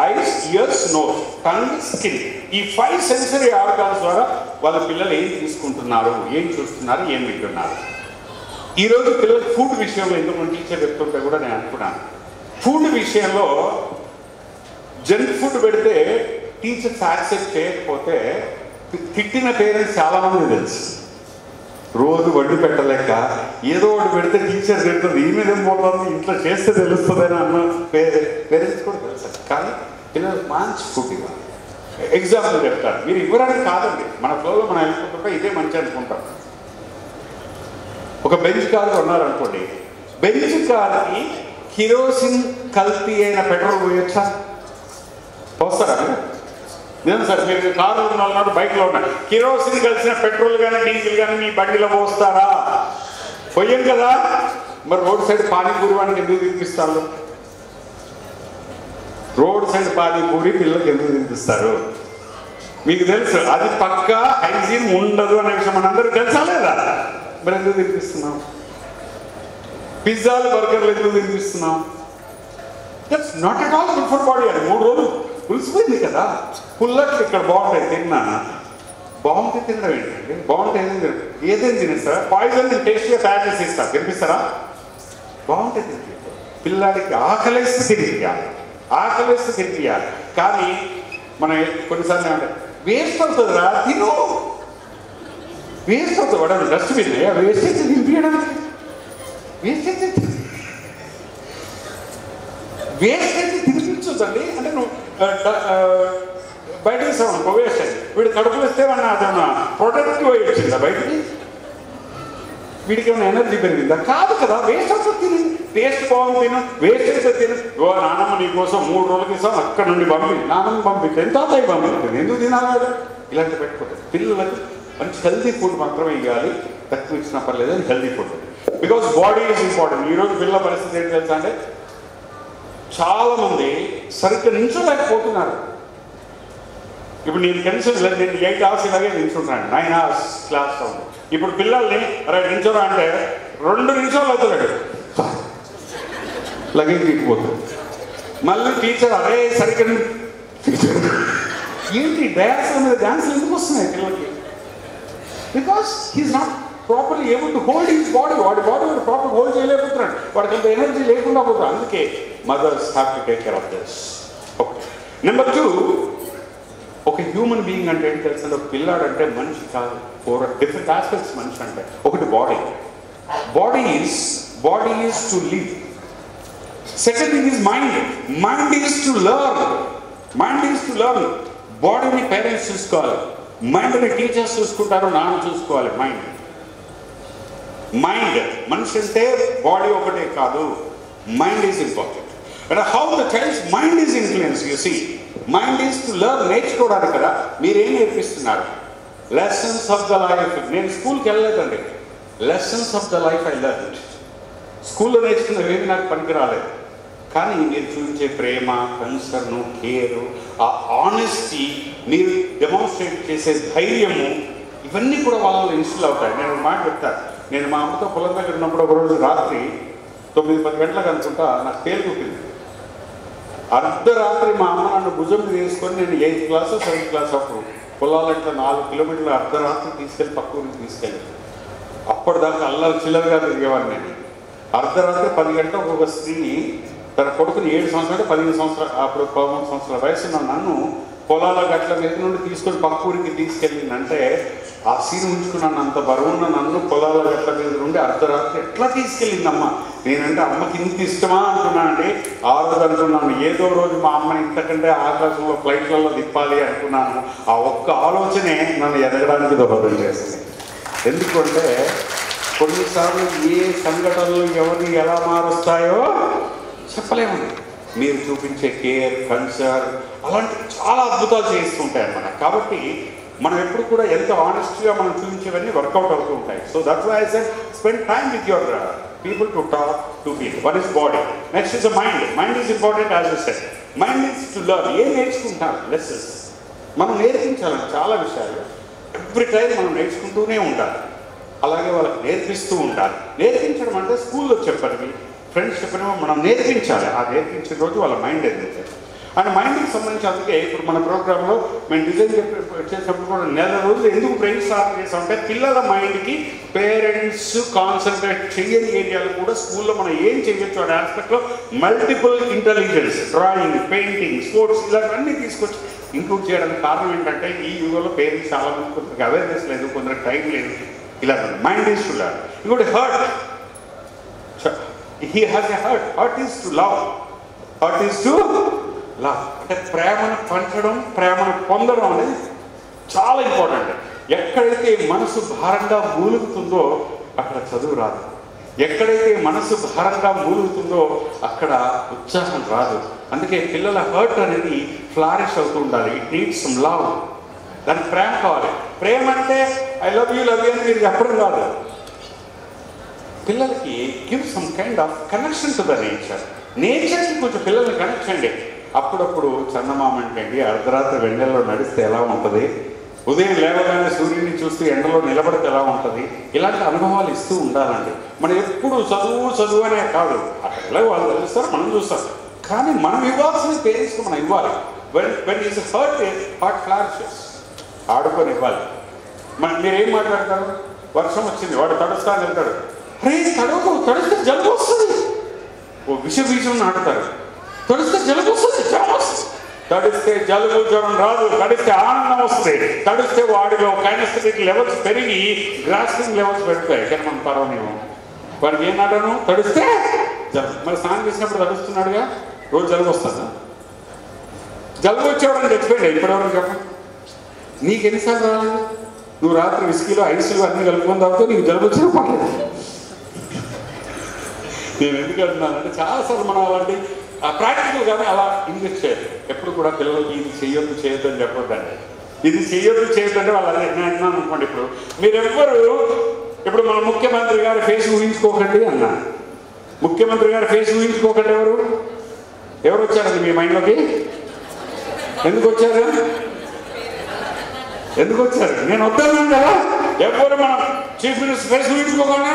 eyes, ears, nose, tongue, skin, ఈ 5 సెన్సరీ ఆర్గాన్స్ ద్వారా వాళ్ళ పిల్లలు ఏం తీసుకుంటున్నారు, ఏం చూస్తున్నారు, ఏం వింటున్నారు. ఈరోజు పిల్లలు ఫుడ్ విషయంలో ఎందుకు టీచర్ చెప్తుంటే కూడా నేను అనుకున్నాను, ఫుడ్ విషయంలో జంక్ ఫుడ్ పెడితే టీచర్స్ యాక్సెప్ట్ చేయకపోతే తిట్టిన పేరెంట్స్ చాలామంది తెలుసు. రోజు వడ్డీ పెట్టలేక ఏదో ఒకటి పెడితే టీచర్ తిడుతుంది, ఈ మీద ఏం పోతుంది, ఇంట్లో చేస్తే తెలుస్తుందని అన్న పేరెంట్స్ కూడా తెలుసు. కానీ పిల్లలకు మంచి ఫుడ్ ఇవ్వాలి. ఎగ్జాంపుల్ చెప్తారు, మీరు ఇవ్వడానికి కాదండి, మన ఫ్లోలో మనం వెళ్ళుకుంటుంటే ఇదే మంచి అనుకుంటాం. ఒక బెంచ్ కారు కొన్నారనుకోండి, బెంచ్ కార్కి కిరోసిన్ కల్తీ అయిన పెట్రోల్ పోయొచ్చా? పోస్తారా? నేను సార్ మీరు కారు ఉన్నారు, బైక్లో ఉన్నారు, కిరోసిన్ కలిసిన పెట్రోల్ కానీ డీజిల్ కానీ మీ బండిలో పోస్తారా? పోయాం కదా. మరి రోడ్ సైడ్ పానీపూరి వాడికి ఎందుకు తినిపిస్తారు? రోడ్ సైడ్ పానీపూరి పిల్లలకి ఎందుకు తినిపిస్తారు? మీకు తెలుసు అది పక్కా హైజీన్ ఉండదు అనే విషయం మనందరికీ తెలుసా లేదా? మరి ఎందుకు తినిపిస్తున్నాం? పిజ్జాలు, బర్గర్లు ఎందుకు తినిపిస్తున్నాం? That's not at all good for body. అని 3 రోజులు పులిసిపోయింది కదా. పుల్లట్లు ఇక్కడ బాగుంటాయి, తిన్నానా? బాగుంటే తినడం ఏంటండి? బాగుంటే ఏదైనా తినేస్తారా? పాయిజన్ టేస్ట్గా తయారు చేసి ఇస్తారు, తినిపిస్తారా? బాగుంటే తినిపించాలి. పిల్లాడికి ఆకలిస్తే తినిపించాలి, ఆకలిస్తే తినిపించాలి. కానీ మనం కొన్నిసార్లు ఏమంటే వేస్ట్ అవుతుందిరా, తిను, వేస్ట్ అవుతుంది. వాడు డస్ట్బిన్ వేస్ట్ అయితే తినిపించడానికి, వేస్ట్ అయితే తినిపించొద్దండి. అంటే నువ్వు బయట వేసావు వేస్ట్ అయ్యి, వీడు కడుపులు ఇస్తే వాడిని అదేమన్నా ప్రొటెక్టివ్ అయ్యి వచ్చిందా బయటికి? వీడికి ఏమైనా ఎనర్జీ పెరిగిందా? కాదు కదా. వేస్ట్ అవుతుంది, తిని, టేస్ట్ బాగుంది తిను, వేస్ట్ అయితే తిను. ఓ నానమ్మ నీకోసం 3 రోజులకి ఇస్తాం, అక్కడ నుండి నానమ్మ పంపిస్తే ఎంత తాయి పంపిస్తుంది, ఎందుకు తినాలి? ఇలాంటి పెట్టుకుంటుంది. పిల్లలకు మంచి హెల్తీ ఫుడ్ మాత్రమే ఇవ్వాలి, తక్కువ ఇచ్చినా పర్లేదు అని healthy food. Because body is important. ఈరోజు పిల్లల పరిస్థితి ఏంటి తెలుసా అంటే చాలామంది సరిగ్గా నిల్చోలేకపోతున్నారు. ఇప్పుడు నేను కనీసం నేను 8 hours ఇలాగే నిల్చుంటాను, 9 hours క్లాస్లో ఉంది. ఇప్పుడు పిల్లల్ని అరే నిల్చోరా అంటే 2 నిమిషాలు అవుతున్నాడు, లగేజ్ తీసిపోతుంది. మళ్ళీ టీచర్ అరే సరిగ్గా ఏంటి డ్యాన్స్ మీద డ్యాన్స్లు ఎందుకు వస్తున్నాయి పిల్లలకి? Because he's not properly able to hold his body. వాడి బాడీ వాడు ప్రాపర్ హోల్డ్ చేయలేకపోతున్నాడు, వాడికి అంత ఎనర్జీ లేకుండా పోతుంది. అందుకే mothers have to take care of this. Okay. Number 2, ఒక హ్యూమన్ బీయింగ్ అంటే ఏంటి తెలుసు? ఒక పిల్లాడు అంటే మనిషి కాదు, 4 డిఫరెంట్ ఆస్పెక్ట్స్ మనిషి అంటే. ఒకటి body is to live. Second thing is mind is to learn. బాడీని పేరెంట్స్ చూసుకోవాలి, మైండ్ని టీచర్స్ చూసుకుంటారు, నాన్న చూసుకోవాలి. మైండ్ మనిషి అంటే బాడీ ఒకటే కాదు, mind is important. And how the child's mind is influence. You see, mind is to learn, నేర్చుకోవడానికి కదా. మీరేం నేర్పిస్తున్నారు? Lessons of the life. నేను స్కూల్కి వెళ్ళలేదండి. Lessons of the life I learn. స్కూల్లో నేర్చుకున్నవేమి నాకు పనికి రాలేదు. కానీ మీరు చూపించే ప్రేమ, కన్సర్ను, కేరు, ఆ ఆనెస్టీ, మీరు డెమాన్స్ట్రేట్ చేసే ధైర్యము, ఇవన్నీ కూడా వాళ్ళలో ఇన్స్టిల్ అవుతాయి. నేను ఒక మాట చెప్తాను. నేను మా అమ్మతో పొలం దగ్గర ఉన్నప్పుడు ఒకరోజు రాత్రి 9-10 గంటలకు అనుకుంటా నాకు తేలు కుట్టింది. అర్ధరాత్రి మా అమ్మ నన్ను భుజం తీసుకొని, నేను 8th క్లాస్ 7th క్లాస్ అప్పుడు పొలాలంటే 4 కిలోమీటర్లు అర్ధరాత్రి తీసుకెళ్ళి పక్క ఊరికి తీసుకెళ్ళి, అప్పటిదాకా అల్లరి చిల్లరగా తిరిగేవాడిని నేను. అర్ధరాత్రి 10 గంటలకు ఒక స్త్రీని, తన కొడుకుని 7 సంవత్సరాలు 15 సంవత్సరాలు, అప్పుడు 13 సంవత్సరాల వయసున్న నన్ను పొలాల గట్ల మీద నుండి తీసుకొని పక్క ఊరికి తీసుకెళ్ళిందంటే, ఆ సీన్ ఉంచుకున్నాను. అంత బరువున్న నన్ను పొలాల గట్ల మీద నుండి అర్ధరాత్రి ఎట్లా తీసుకెళ్ళిందమ్మ. నేనంటే అమ్మకి ఇంత ఇష్టమా అనుకున్నానండి. ఆ రోజు అనుకున్నాను, ఏదో రోజు మా అమ్మని ఇంతకంటే ఆకాశంలో ఫ్లైట్లలో తిప్పాలి అనుకున్నాను. ఆ ఒక్క ఆలోచనే నన్ను ఎదగడానికి దోహదం చేస్తుంది. ఎందుకంటే కొన్నిసార్లు ఏ సంఘటనలు ఎవరిని ఎలా మారుస్తాయో చెప్పలేమండి. మీరు చూపించే కేర్, కన్సర్న్, అలాంటి చాలా అద్భుతాలు చేస్తుంటాయి అన్నమాట. కాబట్టి మనం ఎప్పుడు కూడా ఎంత ఆనెస్ట్గా మనం చూపించేవన్నీ వర్కౌట్ అవుతూ ఉంటాయి. So that's why I said spend time with your people to talk to people. One is body, next is the mind. Mind is important as I said. Mind is to learn. ఏం నేర్చుకుంటారు? Lessons మనం నేర్పించాలని చాలా విషయాలు every time మనం నేర్చుకుంటూనే ఉండాలి. అలాగే వాళ్ళకి నేర్పిస్తూ ఉండాలి. నేర్పించడం అంటే స్కూల్లో చెప్పనివి, ఫ్రెండ్స్ చెప్పిన మనం నేర్పించాలి. ఆ నేర్పించిన రోజు వాళ్ళ మైండ్ ఎదుగుతుంది. అండ్ మైండ్కి సంబంధించి అందుకే ఇప్పుడు మన ప్రోగ్రాంలో మేము డిజైన్ చేసేటప్పుడు కూడా 9 రోజులు ఎందుకు బ్రెయిన్ స్టార్ట్ చేసామంటే, పిల్లల మైండ్కి పేరెంట్స్ కాన్సన్ట్రేట్ చేయని ఏరియాలు కూడా స్కూల్లో మనం ఏం చేయొచ్చు అనే ఆస్పెక్ట్లో multiple intelligence, drawing, painting, sports, ఇలాంటివన్నీ తీసుకొచ్చి ఇంక్లూడ్ చేయడానికి కారణం ఏంటంటే, ఈ యుగంలో పేరెంట్స్ చాలా మంది కొందరికి అవేర్నెస్ లేదు, కొందరికి టైం లేదు. ఇలా మైండ్ ఈజ్ టు లర్న్. ఇంకోటి hurt. He has a heart. Heart is to love. Heart is to love. అంటే ప్రేమను పంచడం, ప్రేమను పొందడం అనేది చాలా ఇంపార్టెంట్. ఎక్కడైతే మనసు భారంగా మూలుగుతుందో అక్కడ చదువు రాదు. ఎక్కడైతే మనసు భారంగా మూలుగుతుందో అక్కడ ఉత్సాహం రాదు. అందుకే పిల్లల హర్ట్ అనేది ఫ్లారిష్ అవుతూ ఉండాలి. It needs some love. దానికి ప్రేమ కావాలి. ప్రేమ అంటే ఐ లవ్ యూ అని మీరు చెప్పడం కాదు. పిల్లలకి give some kind of connection to the nature. నేచర్కి కొంచెం పిల్లల్ని కనెక్ట్ చేయండి. అప్పుడప్పుడు చందమామ అంటే అర్ధరాత్రి వెన్నెల్లో నడిస్తే ఎలా ఉంటుంది, ఉదయం లేవగానే సూర్యుడిని చూస్తూ ఎండలో నిలబడితే ఎలా ఉంటుంది, ఇలాంటి అనుభవాలు ఇస్తూ ఉండాలండి. మనం ఎప్పుడు చదువు అనే కాదు, అక్కడ వాళ్ళు తెలుస్తారు, మనం చూస్తాం. కానీ మనం ఇవ్వాల్సిన పేరెంట్స్కి మనం ఇవ్వాలి. వెన్ ఈజ్ హార్ట్ ఫ్లాషెస్ ఆడుకొని ఇవ్వాలి. మీరేం మాట్లాడతారు? వర్షం వచ్చింది, వాడు తడుస్తాను వెళ్తాడు. అరే తడిస్తే జలుబు వస్తుంది. ఓ విషబీజం నాటుతారు. తడిస్తే జలుబు వస్తుంది, జ్వరం వస్తుంది. తడిస్తే జలుబు జ్వరం రాదు, తడిస్తే ఆనందం వస్తుంది. తడిస్తే వాడిలో కైనెస్థెటిక్ లెవెల్స్ పెరిగి గ్రాస్పింగ్ లెవెల్స్ పెరుగుతాయి. కానీ మనం పర్వాలేము. వాడికి ఏం నాటాను? తడిస్తే జలుబు. మరి స్నానం చేసినప్పుడు తడుస్తున్నాడుగా, రోజు జలుబు వస్తుందా? జలుబు వచ్చేవాడని తెచ్చిపోయింది. ఇప్పటివరకు చెప్పండి, నీకు ఎన్నిసార్లు రాలేదు? నువ్వు రాత్రి విస్కీలో ఐసులు అన్నీ కలుపుకొని తాగితే నీకు జలుబు వచ్చినా పర్లేదు. నేను ఎందుకు అంటున్నానంటే, చాలాసార్లు మనం అలాంటి ప్రాక్టికల్గానే అలా ఇంజెక్ట్ చేయాలి. ఎప్పుడు కూడా పిల్లలకి ఇది చేయొద్దు అని చెప్పొద్దండి. ఇది చేయొద్దు అంటే వాళ్ళు నేను అంటున్నాను అనుకోండి. ఇప్పుడు మీరెవ్వరు ఇప్పుడు మన ముఖ్యమంత్రి గారి ఫేస్ ఊహించుకోకండి అన్నా. ముఖ్యమంత్రి గారి ఫేస్ ఊహించుకోకండి. ఎవరు వచ్చారండి మీ మైండ్లోకి? ఎందుకు వచ్చారు? నేను వద్దన్నాను కదా. ఎవరు మనం చీఫ్ మినిస్టర్ ఫేస్ ఊహించుకోకుండా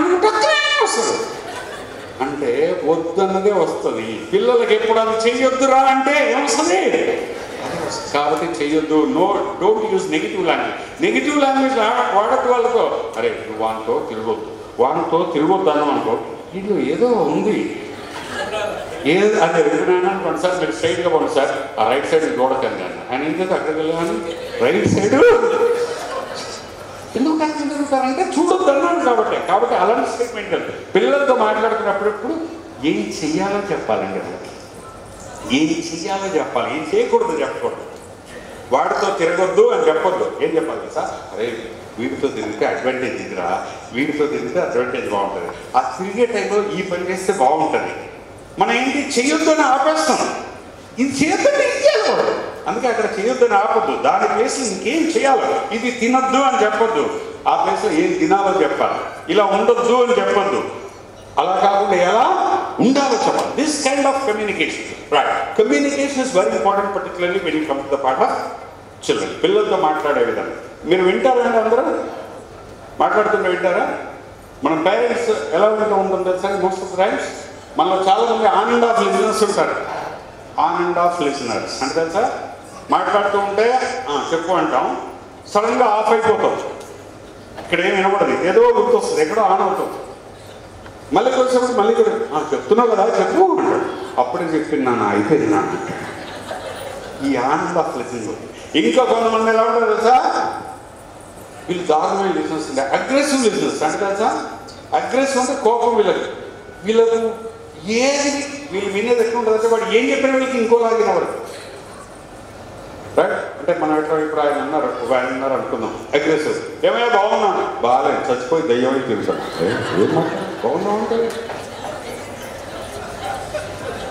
వస్తుంది అంటే వద్దన్నదే వస్తుంది. పిల్లలకి ఎప్పుడు అది చెయ్యొద్దురా అంటే ఏమొస్తుంది? కాబట్టి చెయ్యొద్దు. డోంట్ యూజ్ నెగిటివ్ లాంగ్వేజ్ వాడద్దు వాళ్ళతో. అరే నువ్వు వానితో తిరగొద్దు అన్నాం అనుకో, వీళ్ళు ఏదో ఉంది అది ఎదుగునాను అనుకోండి. సార్ మీరు స్ట్రైట్గా పోండి సార్, ఆ రైట్ సైడ్ చూడకండి అన్న. ఆయన ఏం చేస్తే అక్కడికి వెళ్ళాను, రైట్ సైడ్ ఎందుకు అక్కడ తిరుగుతారంటే చూడొద్దు అన్నాను. కాబట్టి అలాంటి స్టేట్మెంట్ పిల్లలతో మాట్లాడుతున్నప్పుడు ఏం చెయ్యాలో చెప్పాలండి. ఏం చెయ్యాలో చెప్పాలి, ఏం చేయకూడదు చెప్పకూడదు. వాడితో తిరగొద్దు అని చెప్పొద్దు. ఏం చెప్పాలి సార్? అరే వీడితో తిరిగితే అడ్వాంటేజ్ ఇదిరా, వీడితో తిరిగితే అడ్వాంటేజ్ బాగుంటుంది. ఆ తిరిగే టైంలో ఈ పని చేస్తే బాగుంటుంది. మనం ఏంటి చేయొద్దని ఆపేస్తాం. ఇది చేయొద్దంటే ఏం చేయాలి? అందుకే అక్కడ చేయొద్దని ఆపొద్దు. దాని ప్లేస్లో ఇంకేం చేయాలి. ఇది తినొద్దు అని చెప్పొద్దు, ఆ ప్లేస్లో ఏం తినాలో చెప్పాలి. ఇలా ఉండొద్దు అని చెప్పొద్దు, అలా కాకుండా ఎలా ఉండాలో చెప్పాలి. This kind of communication, right? Communication is very important, particularly when you come to the part of children. పిల్లలతో మాట్లాడే విధానం మీరు వింటారండి? అందరూ మాట్లాడుతుంటే వింటారా? మన పేరెంట్స్ ఎలా వింటూ ఉంటుంది తెలుసా? మోస్ట్ ఆఫ్ ద టైమ్స్ మనలో చాలామంది ఆన్ అండ్ ఆఫ్ లిజనర్స్ ఉంటారు. ఆన్ అండ్ ఆఫ్ లిజనర్స్ అంటే తెలుసా, మాట్లాడుతూ ఉంటే చెప్పు అంటాం, సడన్గా ఆఫ్ అయిపోతాం. ఇక్కడ ఏం వినపడదు, ఏదో గుర్తొస్తుంది, ఎక్కడో ఆన్ అవుతుంది. మళ్ళీ కొంచెం మళ్ళీ కూడా చెప్తున్నావు కదా చెప్పు అంటాడు. అప్పుడే చెప్పినాను అయిపోయింది నాన్న. ఈ ఆన్ అండ్ ఆఫ్ లిజనింగ్. ఇంకా కొంతమంది ఎలా ఉంటారు తెలుసా, వీళ్ళు దారుణమైన లిజనర్స్ ఉంటాయి, అగ్రెసివ్ లిజనర్స్ అంటే తెలుసా. అగ్రెసివ్ అంటే కోపం. వీళ్ళకు ఏది వీళ్ళు వినేది ఎట్లా ఉంటుంది అంటే వాడు ఏం చెప్పిన వీళ్ళకి ఇంకోలాగిన వాడు, రైట్? అంటే మనం ఎట్లా ఇప్పుడు ఆయన అన్నారు అనుకుందాం, అగ్రెసివ్. ఏమైనా బాగున్నాను, బాగాలేదు, చచ్చిపోయి దయ్యమై తిరుగుతాను. ఏం బాగున్నా ఉంటుంది,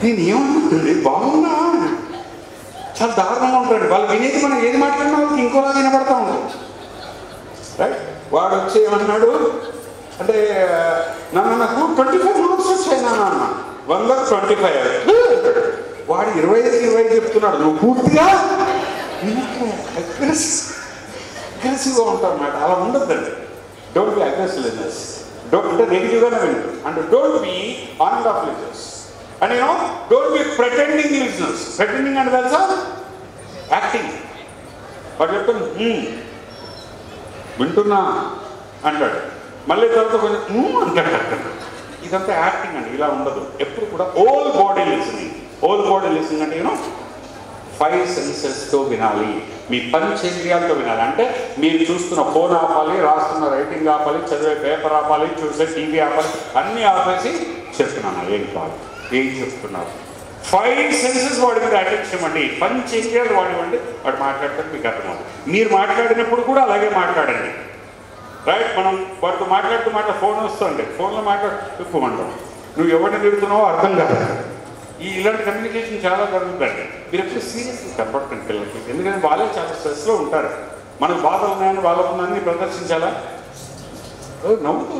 నేను ఏమనుకుంటుంది బాగున్నా, చాలా దారుణంగా ఉంటాడు. వాళ్ళు వినేది మనం ఏది మాట్లాడినా వాళ్ళకి ఇంకోలాగా వినపడతా ఉంటుంది, రైట్? వాడు వచ్చి ఏమన్నాడు అంటే, నాకు 25 మార్క్స్ వచ్చాయి నాన్న, 100కు 25. వాడు 25 చెప్తున్నాడు, నువ్వు పూర్తిగా అగ్రెసివ్గా ఉంటావు అన్నమాట. అలా ఉండద్దండి. Don't be aggressive listeners. అంటే నెగిటివ్గానే వింటారు. And don't be on and off listeners. And don't be pretending listeners. Pretending అంటే తెలుసా, యాక్టింగ్. వాడు చెప్తాను వింటున్నా అంటాడు, మళ్ళీ తర్వాత కొంచెం అంటాడు. ఇదంతా యాక్టింగ్ అండి. ఇలా ఉండదు. ఎప్పుడు కూడా whole body listening. Whole body listening అంటే 5 సెన్సెస్తో వినాలి. మీ పంచేంద్రియాలతో వినాలి. అంటే మీరు చూస్తున్న ఫోన్ ఆపాలి, రాస్తున్న రైటింగ్ ఆపాలి, చదివే పేపర్ ఆపాలి, చూసే టీవీ ఆపాలి, అన్నీ ఆపేసి చెప్తున్నాను ఏం కాదు, ఏం చెప్తున్నారు. 5 సెన్సెస్ వాడి మీద అటెన్షన్ ఇవ్వండి. పంచేంద్రియాలు వాడివ్వండి. వాడు మాట్లాడితే మీకు అర్థమవుతుంది. మీరు మాట్లాడినప్పుడు కూడా అలాగే మాట్లాడండి, రైట్? మనం వాడితో మాట్లాడుతూ ఫోన్ వస్తుంది, ఫోన్లో మాట్లాడుకోమంటాం, నువ్వు ఎవరిని తిరుగుతున్నావో అర్థం కాదు. ఇలాంటి కమ్యూనికేషన్ చాలా జరుగుతుందండి. మీరు ఎప్పుడు సీరియస్గా కనపడకండి పిల్లలకి, ఎందుకంటే వాళ్ళే చాలా స్ట్రెస్లో ఉంటారు. మనకు బాధలు ఉన్నాయని వాళ్ళకున్నాయని ప్రదర్శించాలా? నవ్వుతూ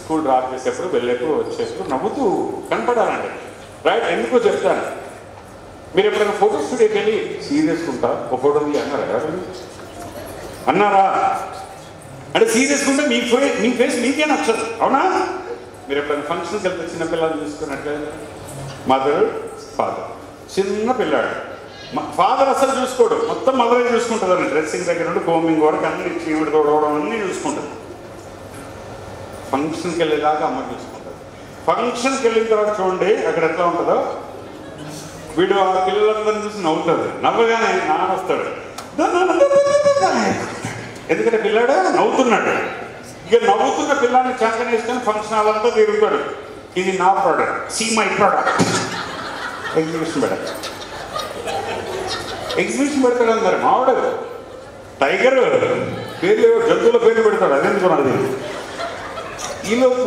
స్కూల్ డ్రాప్ చేసేప్పుడు, వెళ్ళేప్పుడు, వచ్చేప్పుడు నవ్వుతూ కనపడాలండి, రైట్? ఎందుకో చెప్తాను. మీరు ఎప్పుడైనా ఫోటో స్టూడియోకి వెళ్ళి సీరియస్గా ఉంటారు, ఒక ఫోటో అన్నారా? ఎవరు అన్నారా? అంటే సీరియస్గా ఉంటే మీ ఫేస్ మీకే నచ్చదు, అవునా? మీరు ఎప్పుడైనా ఫంక్షన్కి వెళ్తే చిన్నపిల్లలు చూసుకున్నట్లయితే, మదర్ ఫాదర్, చిన్న పిల్లాడు, ఫాదర్ అసలు చూసుకోడు, మొత్తం మదరే చూసుకుంటుందండి. డ్రెస్సింగ్ దగ్గర నుండి కోమింగ్ వరకు అన్ని చీవిడి తోడవడం అన్నీ చూసుకుంటుంది. ఫంక్షన్కి వెళ్ళేదాకా అమ్మ చూసుకుంటుంది. ఫంక్షన్కి వెళ్ళిన తర్వాత చూడండి అక్కడ ఎట్లా ఉంటుందో. వీడు ఆ పిల్లలందరినీ చూసి నవ్వుతుంది. నవ్వగానే నాన్న వస్తాడు, ఎందుకంటే పిల్లాడు నవ్వుతున్నాడు. ఇక నవ్వుతున్న పిల్లాన్ని చంకన వేసుకొని ఫంక్షన్ హాల్ అంతా తిరుగుతాడు. ఇది నా product, see my product. Exhibition పెడతాడు. ఎగ్జిబిషన్ పెడతాడు అందరు. మావాడు టైగర్ పేర్లు, జంతువుల పేర్లు పెడతాడు. అదెందుకున్నది. ఈలోపు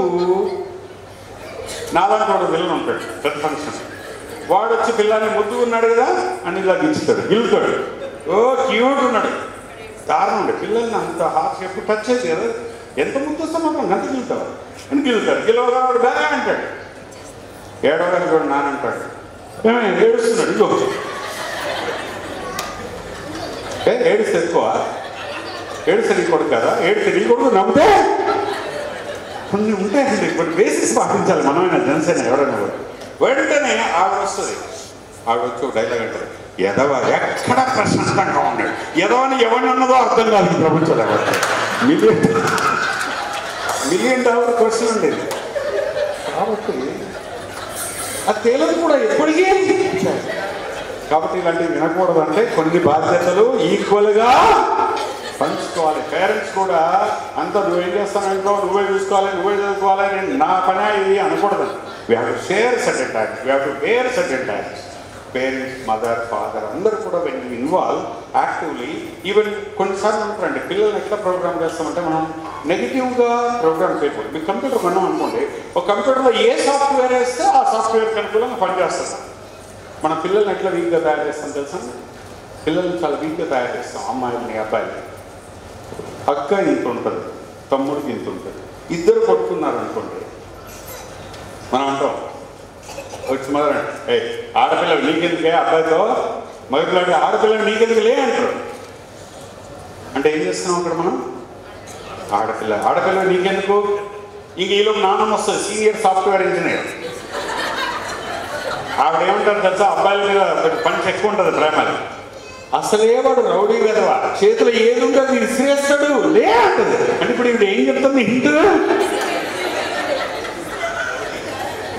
నాలాంటి వాడు పిల్లలు ఉంటాడు పెద్ద ఫంక్షన్. వాడు వచ్చి పిల్లాన్ని ముద్దు ఉన్నాడు కదా అని ఇలా గిలుస్తాడు, గిలుతాడు. ఓ క్యూట్ ఉన్నాడు. దారుణం ఉండే పిల్లల్ని అంత హార్ట్ ఎప్పుడు టచ్ చేసి కదా, ఎంత ముద్దు వస్తే మాత్రం గంట గిలుతాడు అని గిలుతాడు. గిలవగా వాడు బాగా అంటాడు. ఏడవడానికి వాడు నాన్న అంటాడు, ఏమైనా ఏడుస్తున్నాడు. ఇగో ఏడిస్తే ఎక్కువ, ఏడిస్తే నీ కొడుకు కదా, ఏడిస్తే నీ కొడుకు నమ్మితే కొన్ని ఉంటాయండి. ఇప్పుడు బేసిక్స్ పాటించాలి మనమైనా, జనసేన ఎవరైనా కూడా. వెంటనే ఆవిడ వస్తుంది. ఆవిడ వచ్చి ఒక డైలాగ్ అంటారు, ఎదవ ఎక్కడ ప్రశాంతంగా ఉన్నాడు, ఎదవని ఎవరిని అన్నదో అర్థం కాదు ఈ ప్రపంచంలో. మిలియన్ డాలర్ క్వశ్చన్ ఉండేది. కాబట్టి అది తేలదు కూడా ఎప్పటికీ. కాబట్టి ఇలాంటివి వినకూడదు. అంటే కొన్ని బాధ్యతలు ఈక్వల్గా పంచుకోవాలి. పేరెంట్స్ కూడా అంత నువ్వేం చేస్తానంటో నువ్వే చూసుకోవాలి, నువ్వే చదువుకోవాలి, నేను నా పని ఇది అనకూడదు. We have to share certain times, we have to bear certain times. Parents, mother, father అందరూ కూడా when you involve actively. Even కొన్నిసార్లు ఉంటారండి పిల్లల్ని ఎట్లా ప్రోగ్రామ్ చేస్తామంటే, మనం నెగిటివ్గా ప్రోగ్రామ్ చేయకూడదు. మీకు కంప్యూటర్ కొన్నాం అనుకోండి, ఒక కంప్యూటర్లో ఏ సాఫ్ట్వేర్ వేస్తే ఆ సాఫ్ట్వేర్ సాఫ్ట్వేర్కి అనుకూలంగా పనిచేస్తాం. మన పిల్లల్ని ఎట్లా వీక్గా తయారు చేస్తాం తెలుసా? పిల్లల్ని చాలా వీక్గా తయారు చేస్తాం, అమ్మాయిలని అబ్బాయిని. అక్క ఇంత ఉంటుంది, తమ్ముడికి ఇంత ఉంటుంది, ఇద్దరు కొట్టుకున్నారు అనుకోండి, మనం అంటాం వచ్చి మొదలండి, ఏ ఆడపిల్ల నీకెందుకే అబ్బాయితో మగపిల్లాడి ఆడపిల్ల నీకెందుకులే అంటారు. అంటే ఏం చేస్తున్నాం అక్కడ మనం? ఆడపిల్ల నీకెందుకు? ఇంక ఈలో నాన్నమ్మ వస్తుంది, సీనియర్ సాఫ్ట్వేర్ ఇంజనీర్. ఆవిడ ఏమంటారు తెలుసా? అబ్బాయిల మీద పని ఎక్కువ ఉంటుంది ప్రేమలు. అసలే వాడు రౌడీ కదవా, చేతిలో ఏది ఉంటుంది విసిరేస్తాడు లే అంటది. అంటే ఇప్పుడు ఇప్పుడు ఏం చెప్తుంది హింట్?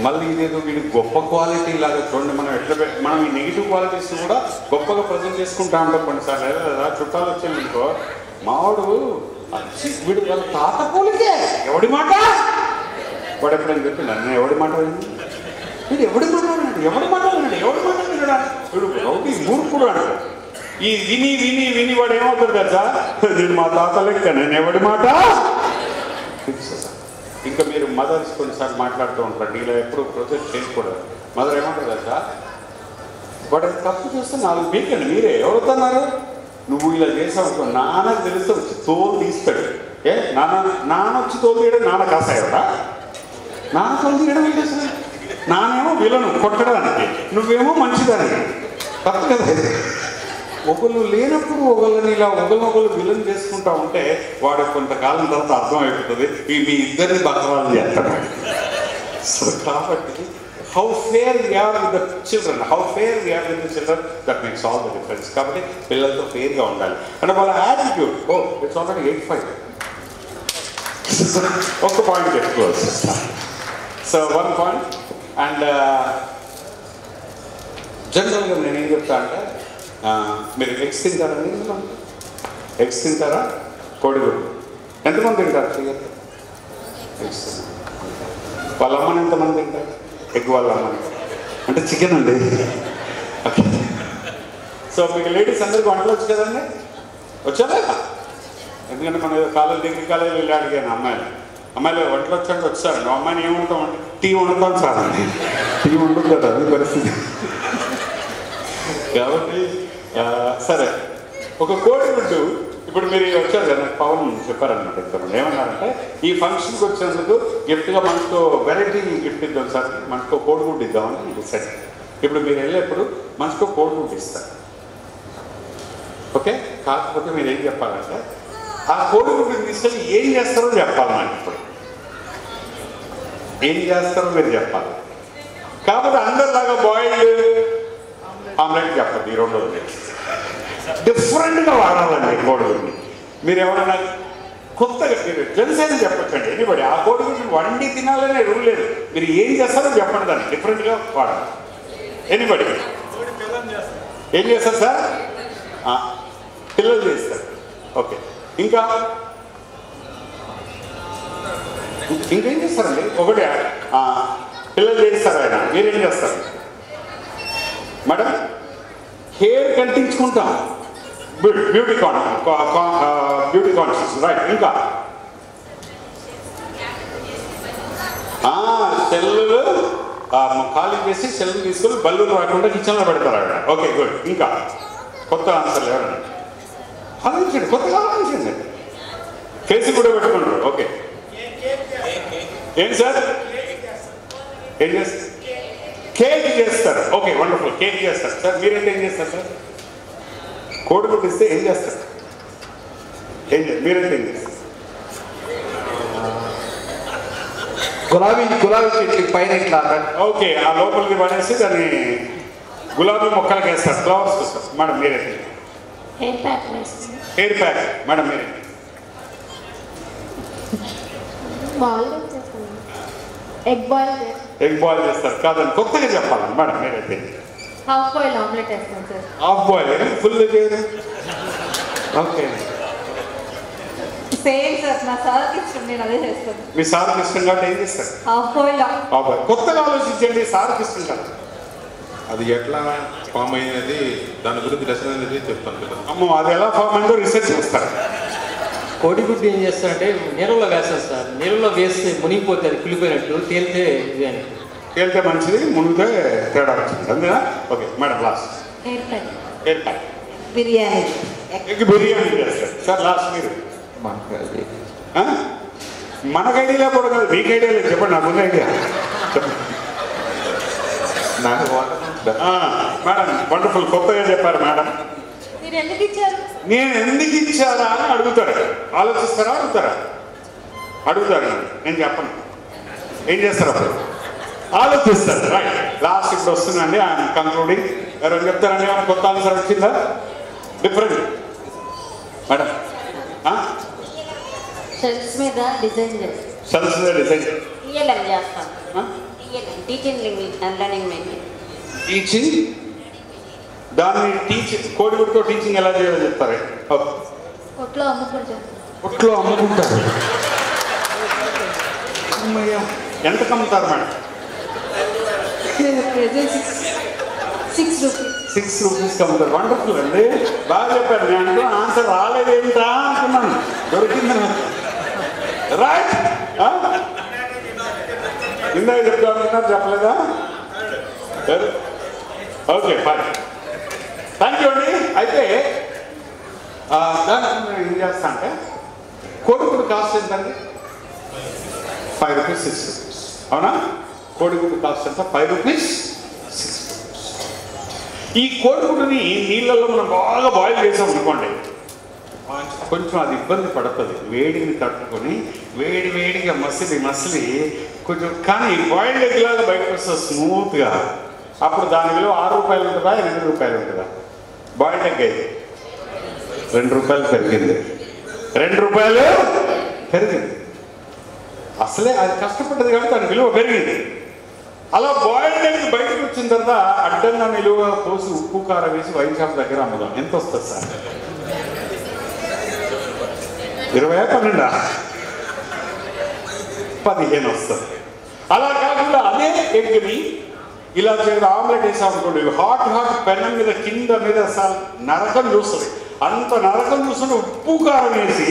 మళ్ళీ ఇదేదో వీడి గొప్ప క్వాలిటీ లాగా చూడండి. మనం ఈ నెగిటివ్ క్వాలిటీస్ కూడా గొప్పగా ప్రజెంట్ చేసుకుంటా ఉంటాం కొన్నిసార్లు. లేదా చుట్టాలు వచ్చాయనుకో, మావాడు వీడు వాళ్ళ తాత పోలికే, ఎవడి మాట వాడు ఎప్పుడైనా చెప్పిండు నేను ఎవడి మాట వీడు ఎవడి మాట వినడా వీడు రౌడీ మూర్ఖుడు అంటాడు. ఈ విని వాడు ఏమవుతాడు కదా, నేను మా తాత లెక్క, నేను ఎవడి మాట. ఇంకా మీరు మదర్స్ కొన్నిసార్లు మాట్లాడుతూ ఉంటారు, ఇలా ఎప్పుడు ప్రొజెక్ట్ చేయకూడదు. మదర్ ఏమంటారు కదా, వాడు తప్పు చేస్తే 4 పీకండి మీరే, ఎవరుతున్నారు? నువ్వు ఇలా చేసావు నాన్నకు తెలిస్తే వచ్చి తోలు తీస్తాడు. నాన్న వచ్చి తోలు తీయడం నాన్న కాసాయవడా? నాన్న తోలు తీయడం ఏం చేస్తుంది? నానేమో విలను కొట్టడానికి, నువ్వేమో మంచిదానికి. తప్పు కదా. ఒకళ్ళు లేనప్పుడు ఒకళ్ళని ఇలా ఒకళ్ళు విలన్ చేసుకుంటా ఉంటే వాడు కొంతకాలం తర్వాత అర్థమైపోతుంది మీ ఇద్దరిని బతకాలని చేస్తాడు. సో కాబట్టి how fair we are with the children, that makes all the difference. కాబట్టి పిల్లలతో ఫేర్గా ఉండాలి. అంటే వాళ్ళ యాటిట్యూడ్, ఇట్స్ ఆల్రెడీ 8:05. ఒక పాయింట్ చెప్పుకోవచ్చు. So 1 point. అండ్ జనరల్గా నేనేం చెప్తా అంటే, మీరు ఎగ్స్ తింటారండి? ఎగ్స్ తింటారా? కోడిగుడ్డు ఎంతమంది తింటారు? ఎగ్స్ వాళ్ళ అమ్మని ఎంతమంది తింటారు? ఎగ్ వాళ్ళ అమ్మని అంటే చికెన్ అండి. ఓకే. సో మీకు లేడీస్ అందరికీ వంటలు వచ్చు కదండి? వచ్చారా? ఎందుకంటే మనం డిగ్రీ కాలేజీలో వెళ్ళి అడిగాను అమ్మాయిలు వంటలు వచ్చాక వచ్చారు. నువ్వు అమ్మాయిని ఏం వండుతామంటే టీ వండుతాం సార్ అండి. టీ వండుతుంది కదా అది పరిస్థితి. కాబట్టి సరే, ఒక కోడిగుడ్డు ఇప్పుడు మీరు వచ్చారు కదా, నాకు పవన్ చెప్పారనమాట ఇంతమంది. ఏమన్నారంటే ఈ ఫంక్షన్కి వచ్చినందుకు గిఫ్ట్గా మనకు వెరైటీ గిఫ్ట్ ఇద్దాం సార్, మనకు కోడిగుడ్డు ఇద్దామని డిసైడ్. ఇప్పుడు మీరు వెళ్ళేప్పుడు మనకు కోడిగుడ్డు ఇస్తారు. ఓకే. కాకపోతే మీరు ఏం చెప్పాలంటే ఆ కోడిగుడ్డుని తీసుకెళ్ళి ఏం చేస్తారో చెప్పాలి. నాకు ఇప్పుడు ఏం చేస్తారో మీరు చెప్పాలి. కాబట్టి అందరిలాగా బాయిల్డ్ ఆమ్లెట్ చెప్పండి. ఈ 2 డిఫరెంట్గా వాడాలండి కోడిగుడ్ని. మీరు ఎవరైనా కొత్తగా మీరు జనసేన చెప్పచ్చండి ఎనిబడి. ఆ కోడిగుడ్ని వండి తినాలనే రూల్ లేదు. మీరు ఏం చేస్తారో చెప్పండి, దాన్ని డిఫరెంట్గా వాడాలి. ఎనిబడి ఏం చేస్తారు సార్? పిల్లలు చేస్తారు. ఓకే. ఇంకేం చేస్తారండి? ఒకటి పిల్లలు చేస్తారు, ఆయన మీరేం చేస్తారు మేడం? హెయిర్ కట్టించుకుంటాం, బ్యూటీ కాన్షియస్, రైట్. ఇంకా సెల్లులు ఖాళీ చేసి సెల్లు తీసుకొని బల్లులు రాకుండా కిచెన్లో పెడతారు ఆవిడ. Okay, good. ఇంకా కొత్త ఆన్సర్లు ఎవరండి? ఆలోచించండి, కొత్తగా ఆలోచించండి. ఫేస్ కూడా పెట్టుకుంటారు. ఓకే. ఏం సార్? ఏం చేస్తారు? కేక్ చేస్తారు. Okay, wonderful. కేక్ చేస్తారు సార్. మీరైతే ఏం చేస్తారు సార్? కోడిగుడ్డు ఇస్తే ఏం చేస్తారు? మీరైతే ఏం చేస్తారు? గులాబీ చెట్టు పైన ఇట్లా. ఓకే, ఆ లోపలికి పడేసి దాన్ని గులాబీ మొక్కలకి వేస్తారు, ఫ్లవర్స్ వస్తారు. మేడం మీరైతే? Hair pack. మేడం మీరైతే? ఎగ్ బాయిల్ చేస్తారు. కాదండి, కొత్తగా చెప్పాలి. మేడం మీరైతే? హాఫ్ బాయిల్ ఆమ్లెట్ వేస్తాను సార్. హాఫ్ బాయిల్ ఫుల్ చేయరు. Okay, same sir. మా సార్కి ఇష్టం, నేను అదే చేస్తాను. మీ సార్కి ఇష్టం కాబట్టి ఏం చేస్తారు? Half boil. కొత్తగా ఆలోచించండి. సార్కి ఇష్టం కదా. అది ఎట్లా ఫామ్ అయ్యేది, దాని గురించి లెసన్ అనేది చెప్తాను కదా. అమ్మో, అది ఎలా ఫామ్ అయిందో రీసెర్చ్ చేస్తారు. కోడిగుడ్డు ఏం చేస్తారంటే నీళ్ళలో వేస్తారు సార్. నీళ్ళలో వేస్తే మునిగిపోతే అది కులిపోయినట్టు, తేలితే ఇది అని. తేలితే మంచిది, మునిగితే తేడా వచ్చింది. అంతేనా? Okay madam last. Air pack. Biryani. Egg biryani చేస్తారు సార్. లాస్ట్ మీరు. మనకు ఐడియా కూడా కాదు, మీకు ఐడియా లేదు. చెప్పండి, నాకు ఉంది ఐడియా. చెప్పండి మేడం. వండర్ఫుల్, కొత్తగా చెప్పారు మేడం. మీరు ఎందుకు ఇచ్చారు? నేను ఎందుకు ఇచ్చారా అని అడుగుతారు. ఆలోచిస్తారా? అడుగుతారు. నేను చెప్పను. ఏం చేస్తారు అప్పుడు? ఆలోచిస్తారు. రైట్. లాస్ట్ ఇప్పుడు వస్తుందండి. I'm concluding. ఎవరైనా చెప్తారండి? ఏమైనా కొత్త ఆన్సర్ వచ్చిందా? Different madam. షెల్స్ మీద డిజైన్ చేస్తాం. షెల్స్ మీద డిజైన్ టీఎల్ఎం చేస్తాం. Teaching learning making. టీచింగ్. దాన్ని కోడిగుడితో టీచింగ్ ఎలా చేయాలో చెప్తారే? కొట్లో అమ్ముకుంటారు. కొట్లో అమ్ముకుంటారు. ఎంతకు అమ్ముతారు మేడం? 6 రూపీస్. 6 రూపీస్కి అమ్ముతారు. వండర్ఫుల్ అండి, బాగా చెప్పారు. నేను ఆన్సర్ రాలేదేంటా అనుకున్నాను, దొరికింది నాకు. రైట్. ఇందాక చెప్తామన్నారు, చెప్పలేదా? ఓకే ఫైన్, థ్యాంక్ యూ అండి. అయితే దానికి నేను ఏం చేస్తా అంటే, కోడిగుడ్డు కాస్ట్ ఎంతండి? 5 రూపీస్ 6 రూపీస్. అవునా? కోడిగుడ్డు కాస్ట్ ఎంత? 5 రూపీస్ 6 రూపీస్. ఈ కోడిగుడ్డుని నీళ్ళల్లో మనం బాగా బాయిల్ చేసాం అనుకోండి, కొంచెం అది ఇబ్బంది పడుతుంది. వేడిని తట్టుకొని వేడిగా మసిలి కొంచెం, కానీ బాయిల్డ్ ఎగ్ లాగా బయటకు వస్తుంది స్మూత్గా. అప్పుడు దాని విలువ 6 రూపాయలు ఉంటుందా, 8 రూపాయలు ఉంటుందా? బాయిల్డ్ ఎగ్ అయితే 2 రూపాయలు పెరిగింది. 2 రూపాయలు పెరిగింది. అసలే అది కష్టపడ్డది కాబట్టి దాని విలువ పెరిగింది. అలా బాయిల్డ్ ఎగ్ బయటకు వచ్చిన తర్వాత అడ్డంగా నిలువ పోసి ఉప్పు కారం వేసి వైన్ షాప్ దగ్గర అమ్ముదాం. ఎంత వస్తుంది సార్? 20, 12, 15 వస్తుంది. అలా కాకుండా అదే ఎగ్ని ఇలా ఆమ్లెట్ వేసామనుకోండి, హాట్ పెనం మీద కింద మీద నరకం చూస్తుంది. అంత నరకం చూస్తుంటే ఉప్పు కారం వేసి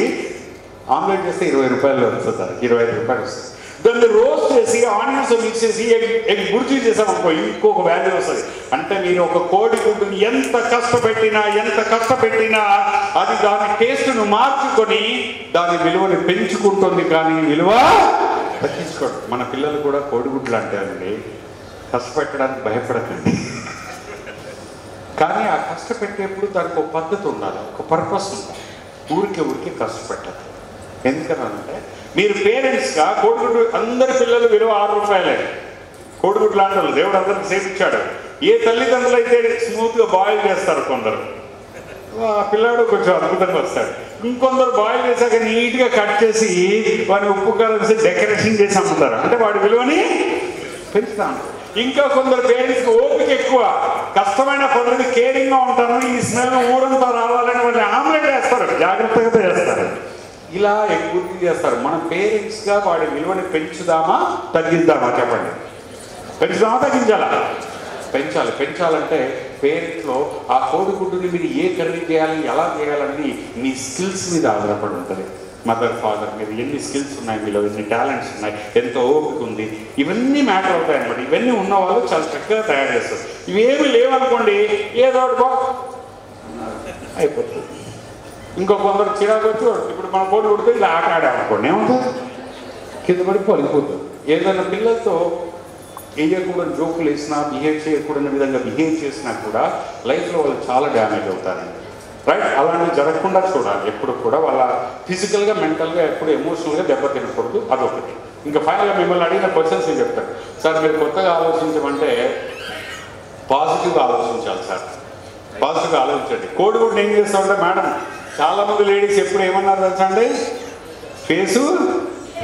ఆమ్లెట్ చేస్తే 20 రూపాయలు వస్తుంది సార్, 25 రూపాయలు వస్తుంది. దాన్ని రోస్ట్ చేసి ఆనియన్స్ మిక్స్ చేసి ఎగ్ బుర్జీ చేసామనుకో, ఇంకొక వాల్యూ వస్తుంది. అంటే మీరు ఒక కోడిగుడ్డుని ఎంత కష్టపెట్టినా అది దాని టేస్ట్ను మార్చుకొని దాని విలువని పెంచుకుంటుంది, కానీ విలువ తగ్గించుకోండి. మన పిల్లలు కూడా కోడిగుడ్లు అంటారండి, కష్టపెట్టడానికి భయపడకండి. కానీ ఆ కష్టపెట్టేప్పుడు దానికి ఒక పద్ధతి ఉండాలి, ఒక పర్పస్ ఉండాలి. ఊరికే కష్టపెట్టాలి. ఎందుకనంటే మీరు పేరెంట్స్గా కోడిగుడ్డు, అందరి పిల్లలు విలువ 6 రూపాయలే. కోడిగుడ్లు అంటారు, దేవుడు అందరికి సేపించాడు. ఏ తల్లిదండ్రులు అయితే స్మూత్గా బాయిల్ చేస్తారు, కొందరు పిల్లాడు కొంచెం అద్భుతంగా వస్తాడు. ఇంకొందరు బాయిల్ చేశాక నీట్గా కట్ చేసి వాడిని ఉప్పు కారం వేసి డెకరేషన్ చేసి అమ్ముతారు, అంటే వాడి విలువని పెంచుతాను. ఇంకా కొందరు పేరెంట్స్కి ఓపిక ఎక్కువ, కష్టమైన పనులకి కేరింగ్గా ఉంటారు. ఈ స్మెల్ ఊరంతా రావాలని వాడిని ఆమ్లెట్ వేస్తారు, జాగ్రత్తగా చేస్తారు. ఇలా ఎక్కువ చేస్తారు. మనం పేరెంట్స్గా వాడి విలువని పెంచుదామా తగ్గిద్దామా? చెప్పండి. పెంచుదామా తగ్గించాలా? పెంచాలంటే పేరెంట్స్లో ఆ కోడిగుడ్డుని మీరు ఏ కర్రీ చేయాలి, ఎలా చేయాలని మీ స్కిల్స్ మీద ఆధారపడి ఉంటుంది. మదర్ ఫాదర్ మీద ఎన్ని స్కిల్స్ ఉన్నాయి, మీలో ఎన్ని టాలెంట్స్ ఉన్నాయి, ఎంత ఓపిక ఉంది, ఇవన్నీ మ్యాటర్ అవుతాయి అన్నమాట. ఇవన్నీ ఉన్న వాళ్ళు చాలా చక్కగా తయారు చేస్తారు. ఇవేమి లేవనుకోండి, ఏదో అయిపోతుంది. ఇంకో కొందరు చిరాకు వచ్చి, ఇప్పుడు మన కోడి కొడితే ఇలా ఆట ఆడామనుకోండి, ఏమవుతుంది? కింద పడి పడిపోతుంది. ఏదైనా పిల్లలతో వేయకూడని జోకులు వేసినా, బిహేవ్ చేయకూడని విధంగా బిహేవ్ చేసినా కూడా లైఫ్లో వాళ్ళు చాలా డ్యామేజ్ అవుతారండి. రైట్? అలాంటివి జరగకుండా చూడాలి. ఎప్పుడు కూడా వాళ్ళ ఫిజికల్గా, మెంటల్గా, ఎప్పుడు ఎమోషనల్గా దెబ్బతినకూడదు. అదొకటి. ఇంకా ఫైనల్గా మిమ్మల్ని అడిగిన క్వశ్చన్స్ ఏం చెప్తారు సార్, మీరు కొత్తగా ఆలోచించమంటే పాజిటివ్గా ఆలోచించాలి సార్. పాజిటివ్గా ఆలోచించండి. కోడిగుడ్డు ఏం చేస్తామంటే, మేడం చాలామంది లేడీస్ ఎప్పుడు ఏమన్నారు తెలుసా అండి, ఫేసు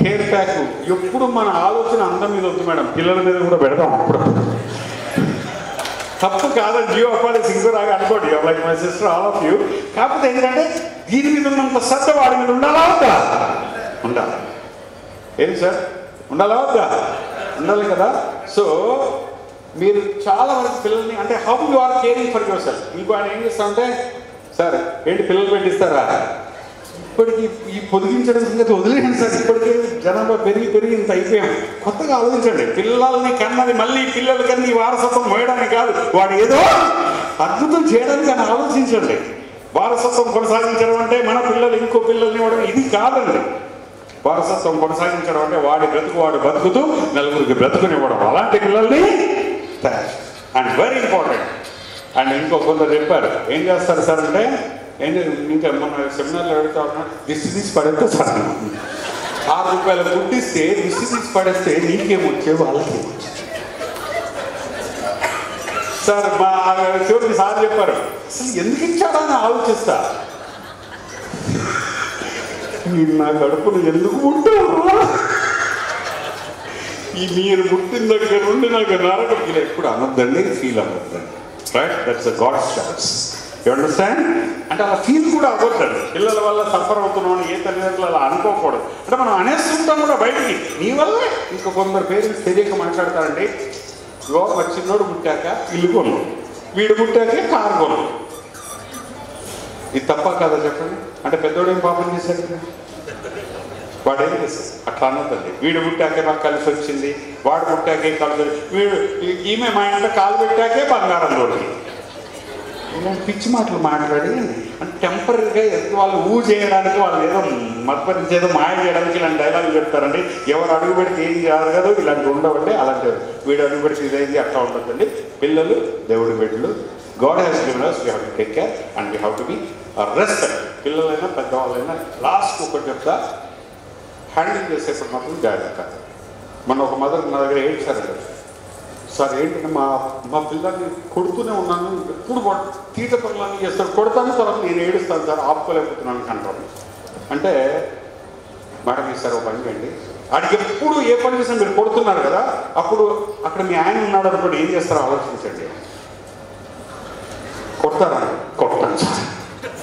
హెయిర్ ప్యాక్. ఎప్పుడు మన ఆలోచన అందం మీద వద్దు మేడం, పిల్లల మీద కూడా పెడతాం. అప్పుడు తప్పు కాదని జియో అప్పాలి సింగరాగా అనుకోండి, like my sister, all of you. కాకపోతే ఏంటంటే దీని మీద ఉన్నంత శ్రద్ధ వాడి మీద ఉండాలా వద్దా? ఉండాలి. ఏంటి సార్, ఉండాలా వద్దా? ఉండాలి కదా. సో మీరు చాలా వరకు పిల్లల్ని, అంటే how you are caring for yourself. ఇంకో ఆయన ఏం చేస్తా అంటే, సార్ ఏంటి పిల్లలు పెట్టిస్తారా? ఇప్పటికీ ఈ పొదిగించడం సంగతి వదిలేయండి సార్. ఇప్పటికే జనాభా పెరిగి ఇంత అయిపోయాం. కొత్తగా ఆలోచించండి. పిల్లల్ని కన్నది మళ్ళీ పిల్లల కన్నా ఈ వారసత్వం మోయడానికి కాదు, వాడు ఏదో అద్భుతం చేయడానికి అని ఆలోచించండి. వారసత్వం కొనసాగించడం అంటే మన పిల్లలు ఇంకో పిల్లల్ని ఇవ్వడం ఇది కాదండి. వారసత్వం కొనసాగించడం అంటే వాడి బ్రతుకు వాడు బతుకుతూ నలుగురికి బ్రతుకునివ్వడం, అలాంటి పిల్లల్ని తయారు. And very important. అండ్ ఇంకో కొందరు చెప్పారు, ఏం చేస్తారు సార్ అంటే, ఇంకా మన సెమినార్లో అడుగుతా ఉన్నా, దిష్టి తీసి పడేస్తే సార్ 6 రూపాయలు గుడ్డిస్తే దిష్టి తీసి పడేస్తే నీకేమొచ్చే వాళ్ళకేమొచ్చే సార్. మా చివరికి సార్ చెప్పారు, అసలు ఎందుకు ఇచ్చాడా అని ఆలోచిస్తా. మీరు నా కడుపును ఎందుకు పుట్టారా, ఈ మీరు పుట్టిన దగ్గర నుండి నాకు నరకం ఇలా ఎప్పుడు అనొద్దండి, ఫీల్ అవ్వద్దండి. Right, that's a god's choice. You understand? అంటే అలా ఫీల్ కూడా అవ్వద్దండి. పిల్లల వల్ల సఫర్ అవుతున్నాం ఏ తల్లిదండ్రులు అలా అనుకోకూడదు. అంటే మనం అనేస్తుంటాం కూడా బయటికి, నీ వల్ల. ఇంకా కొందరు పేరెంట్స్ తెలియక మాట్లాడతారండి, మా చిన్నోడు పుట్టాక ఇల్లు కొను, వీడు పుట్టాకే కారు కొను. ఇది తప్ప కదా చెప్పండి? అంటే పెద్దోడేం పాపం చేశాడు, వాడేం చేశాడు? అట్లా అనొద్దండి. వీడు పుట్టాకే నాకు కలిసి వచ్చింది, వాడు పుట్టాకే కలిసి, వీడు ఈమె మా ఇంట్లో కాలు పెట్టాకే బంగారం దొరికి, ఇలాంటి పిచ్చి మాటలు మాట్లాడి అంటే టెంపరీగా వాళ్ళు చేయడానికి, వాళ్ళు ఏదో మత్పరించేదో మాయ చేయడానికి ఇలాంటి డైలాగులు చెప్తారండి. ఎవరు అడుగు పెడితే ఏం జరగదు, ఇలాంటివి ఉండవండి. అలాంటి వీడు అడుగు పెడితే ఇదైంది అట్లా ఉండదండి. పిల్లలు దేవుడి బిడ్డలు. God has given us, we have to take care and we have to be respect. పిల్లలైనా పెద్దవాళ్ళైనా. లాస్ట్ ఒకటి చెప్తా, హ్యాండిల్ చేసేప్పుడు మాత్రం జాగ్రత్త. మన ఒక మదర్ నా దగ్గర ఏడ్చారండి, సార్ ఏంటంటే మా పిల్లల్ని కొడుతూనే ఉన్నాను, ఎప్పుడు తీట పనులన్నీ చేస్తాడు, కొడతాను, తర్వాత నేను ఏడుస్తాను సార్, ఆపుకోలేకపోతున్నాను అంటాను. అంటే మేడం సార్ ఒక పని చేయండి, వాడికి ఎప్పుడు ఏ పని చేసినా మీరు కొడుతున్నారు కదా, అప్పుడు అక్కడ మీ ఆయన ఉన్నాడు అనుకోండి, ఏం చేస్తారో ఆలోచించండి. కొడతారా? కొడతాను సార్.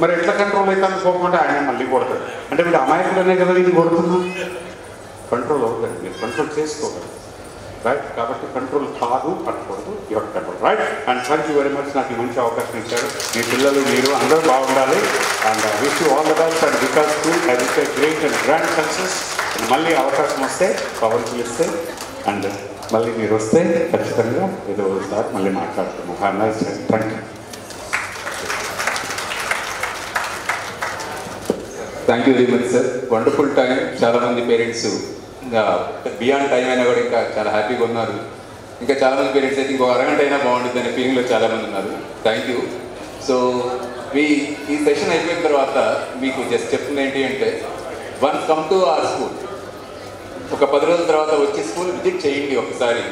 మరి ఎట్లా కంట్రోల్ అవుతాను పోకుండా ఆయన మళ్ళీ కొడతాడు. అంటే మీరు అమాయకులనే కదా ఇది కొడుతున్నాం. కంట్రోల్ అవుతుంది, మీరు కంట్రోల్ చేసుకోగలరు. రైట్, కాబట్టి కంట్రోల్ కాదు అనకూడదు, your control. Right, and thank you very much. నాకు మంచి అవకాశం ఇచ్చారు. మీ పిల్లలు మీరు అందరూ బాగుండాలి. And wish you all the best. And because school has it a great and grand success. మళ్ళీ అవకాశం వస్తే పవన్ పిలిస్తే అండ్ మళ్ళీ మీరు వస్తే ఖచ్చితంగా ఏదో సార్ మళ్ళీ మాట్లాడుతున్నాం. Thank you. Thank you very much sir. Wonderful time. చాలామంది పేరెంట్స్ ఇంకా బియాండ్ టైం అయినా కూడా ఇంకా చాలా హ్యాపీగా ఉన్నారు. ఇంకా చాలామంది పేరెంట్స్ అయితే ఇంకో అరగంట అయినా బాగుంటుంది అనే ఫీలింగ్లో చాలామంది ఉన్నారు. Thank you. సో ఈ సెషన్ అయిపోయిన తర్వాత మీకు జస్ట్ చెప్తుంది ఏంటి అంటే, once come to our school. ఒక 10 రోజుల తర్వాత వచ్చి స్కూల్ విజిట్ చేయండి, ఒకసారి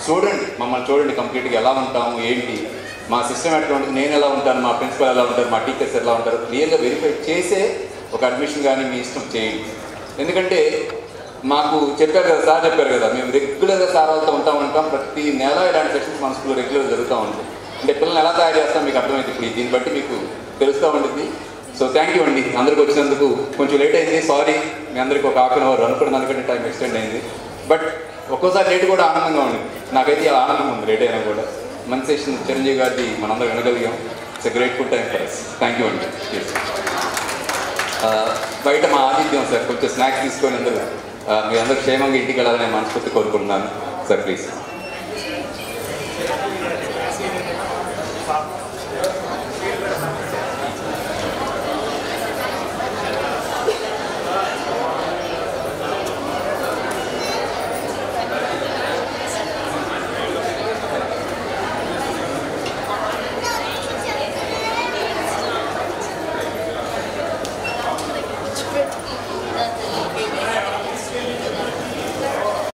చూడండి, మమ్మల్ని చూడండి కంప్లీట్గా ఎలా ఉంటాము ఏంటి, మా సిస్టమ్ ఎట్లా ఉంటుంది, నేను ఎలా ఉంటాను, మా ప్రిన్సిపల్ ఎలా ఉంటారు, మా టీచర్స్ ఎలా ఉంటారు, క్లియర్గా వెరిఫై చేసే ఒక అడ్మిషన్ కానీ మీ ఇష్టం చేయండి. ఎందుకంటే మాకు చెప్పారు కదా, సార్ చెప్పారు కదా, మేము రెగ్యులర్గా సార్ వాళ్ళతో ఉంటాం. ప్రతి నెల ఇలాంటి సెషన్స్ మన స్కూల్లో రెగ్యులర్గా జరుగుతూ ఉంటాయి. అంటే పిల్లల్ని ఎలా తయారు చేస్తాం మీకు అర్థమైంది. ఇప్పుడు దీన్ని బట్టి మీకు తెలుస్తూ ఉంటుంది. సో థ్యాంక్ యూ అండి అందరికి వచ్చినందుకు. కొంచెం లేట్ అయింది, సారీ. మీ అందరికీ ఒక ½ అవర్ అనుకున్న దానికంటే టైం ఎక్స్టెండ్ అయింది. బట్ ఒక్కోసారి లేట్ కూడా ఆనందంగా ఉంది. నాకైతే ఇలా ఆనందంగా ఉంది లేట్ అయినా కూడా. మంచి సెషన్ చిరంజీవి గారిది మనందరం వినగలిగాం. It's a grateful time for us. Thank you అండి. బయట మా ఆతిథ్యం సార్, కొంచెం స్నాక్స్ తీసుకొని అందరూ మీ అందరూ క్షేమంగా ఇంటికి వెళ్ళాలని నేను మనస్ఫూర్తి కోరుకుంటున్నాను సార్. ప్లీజ్.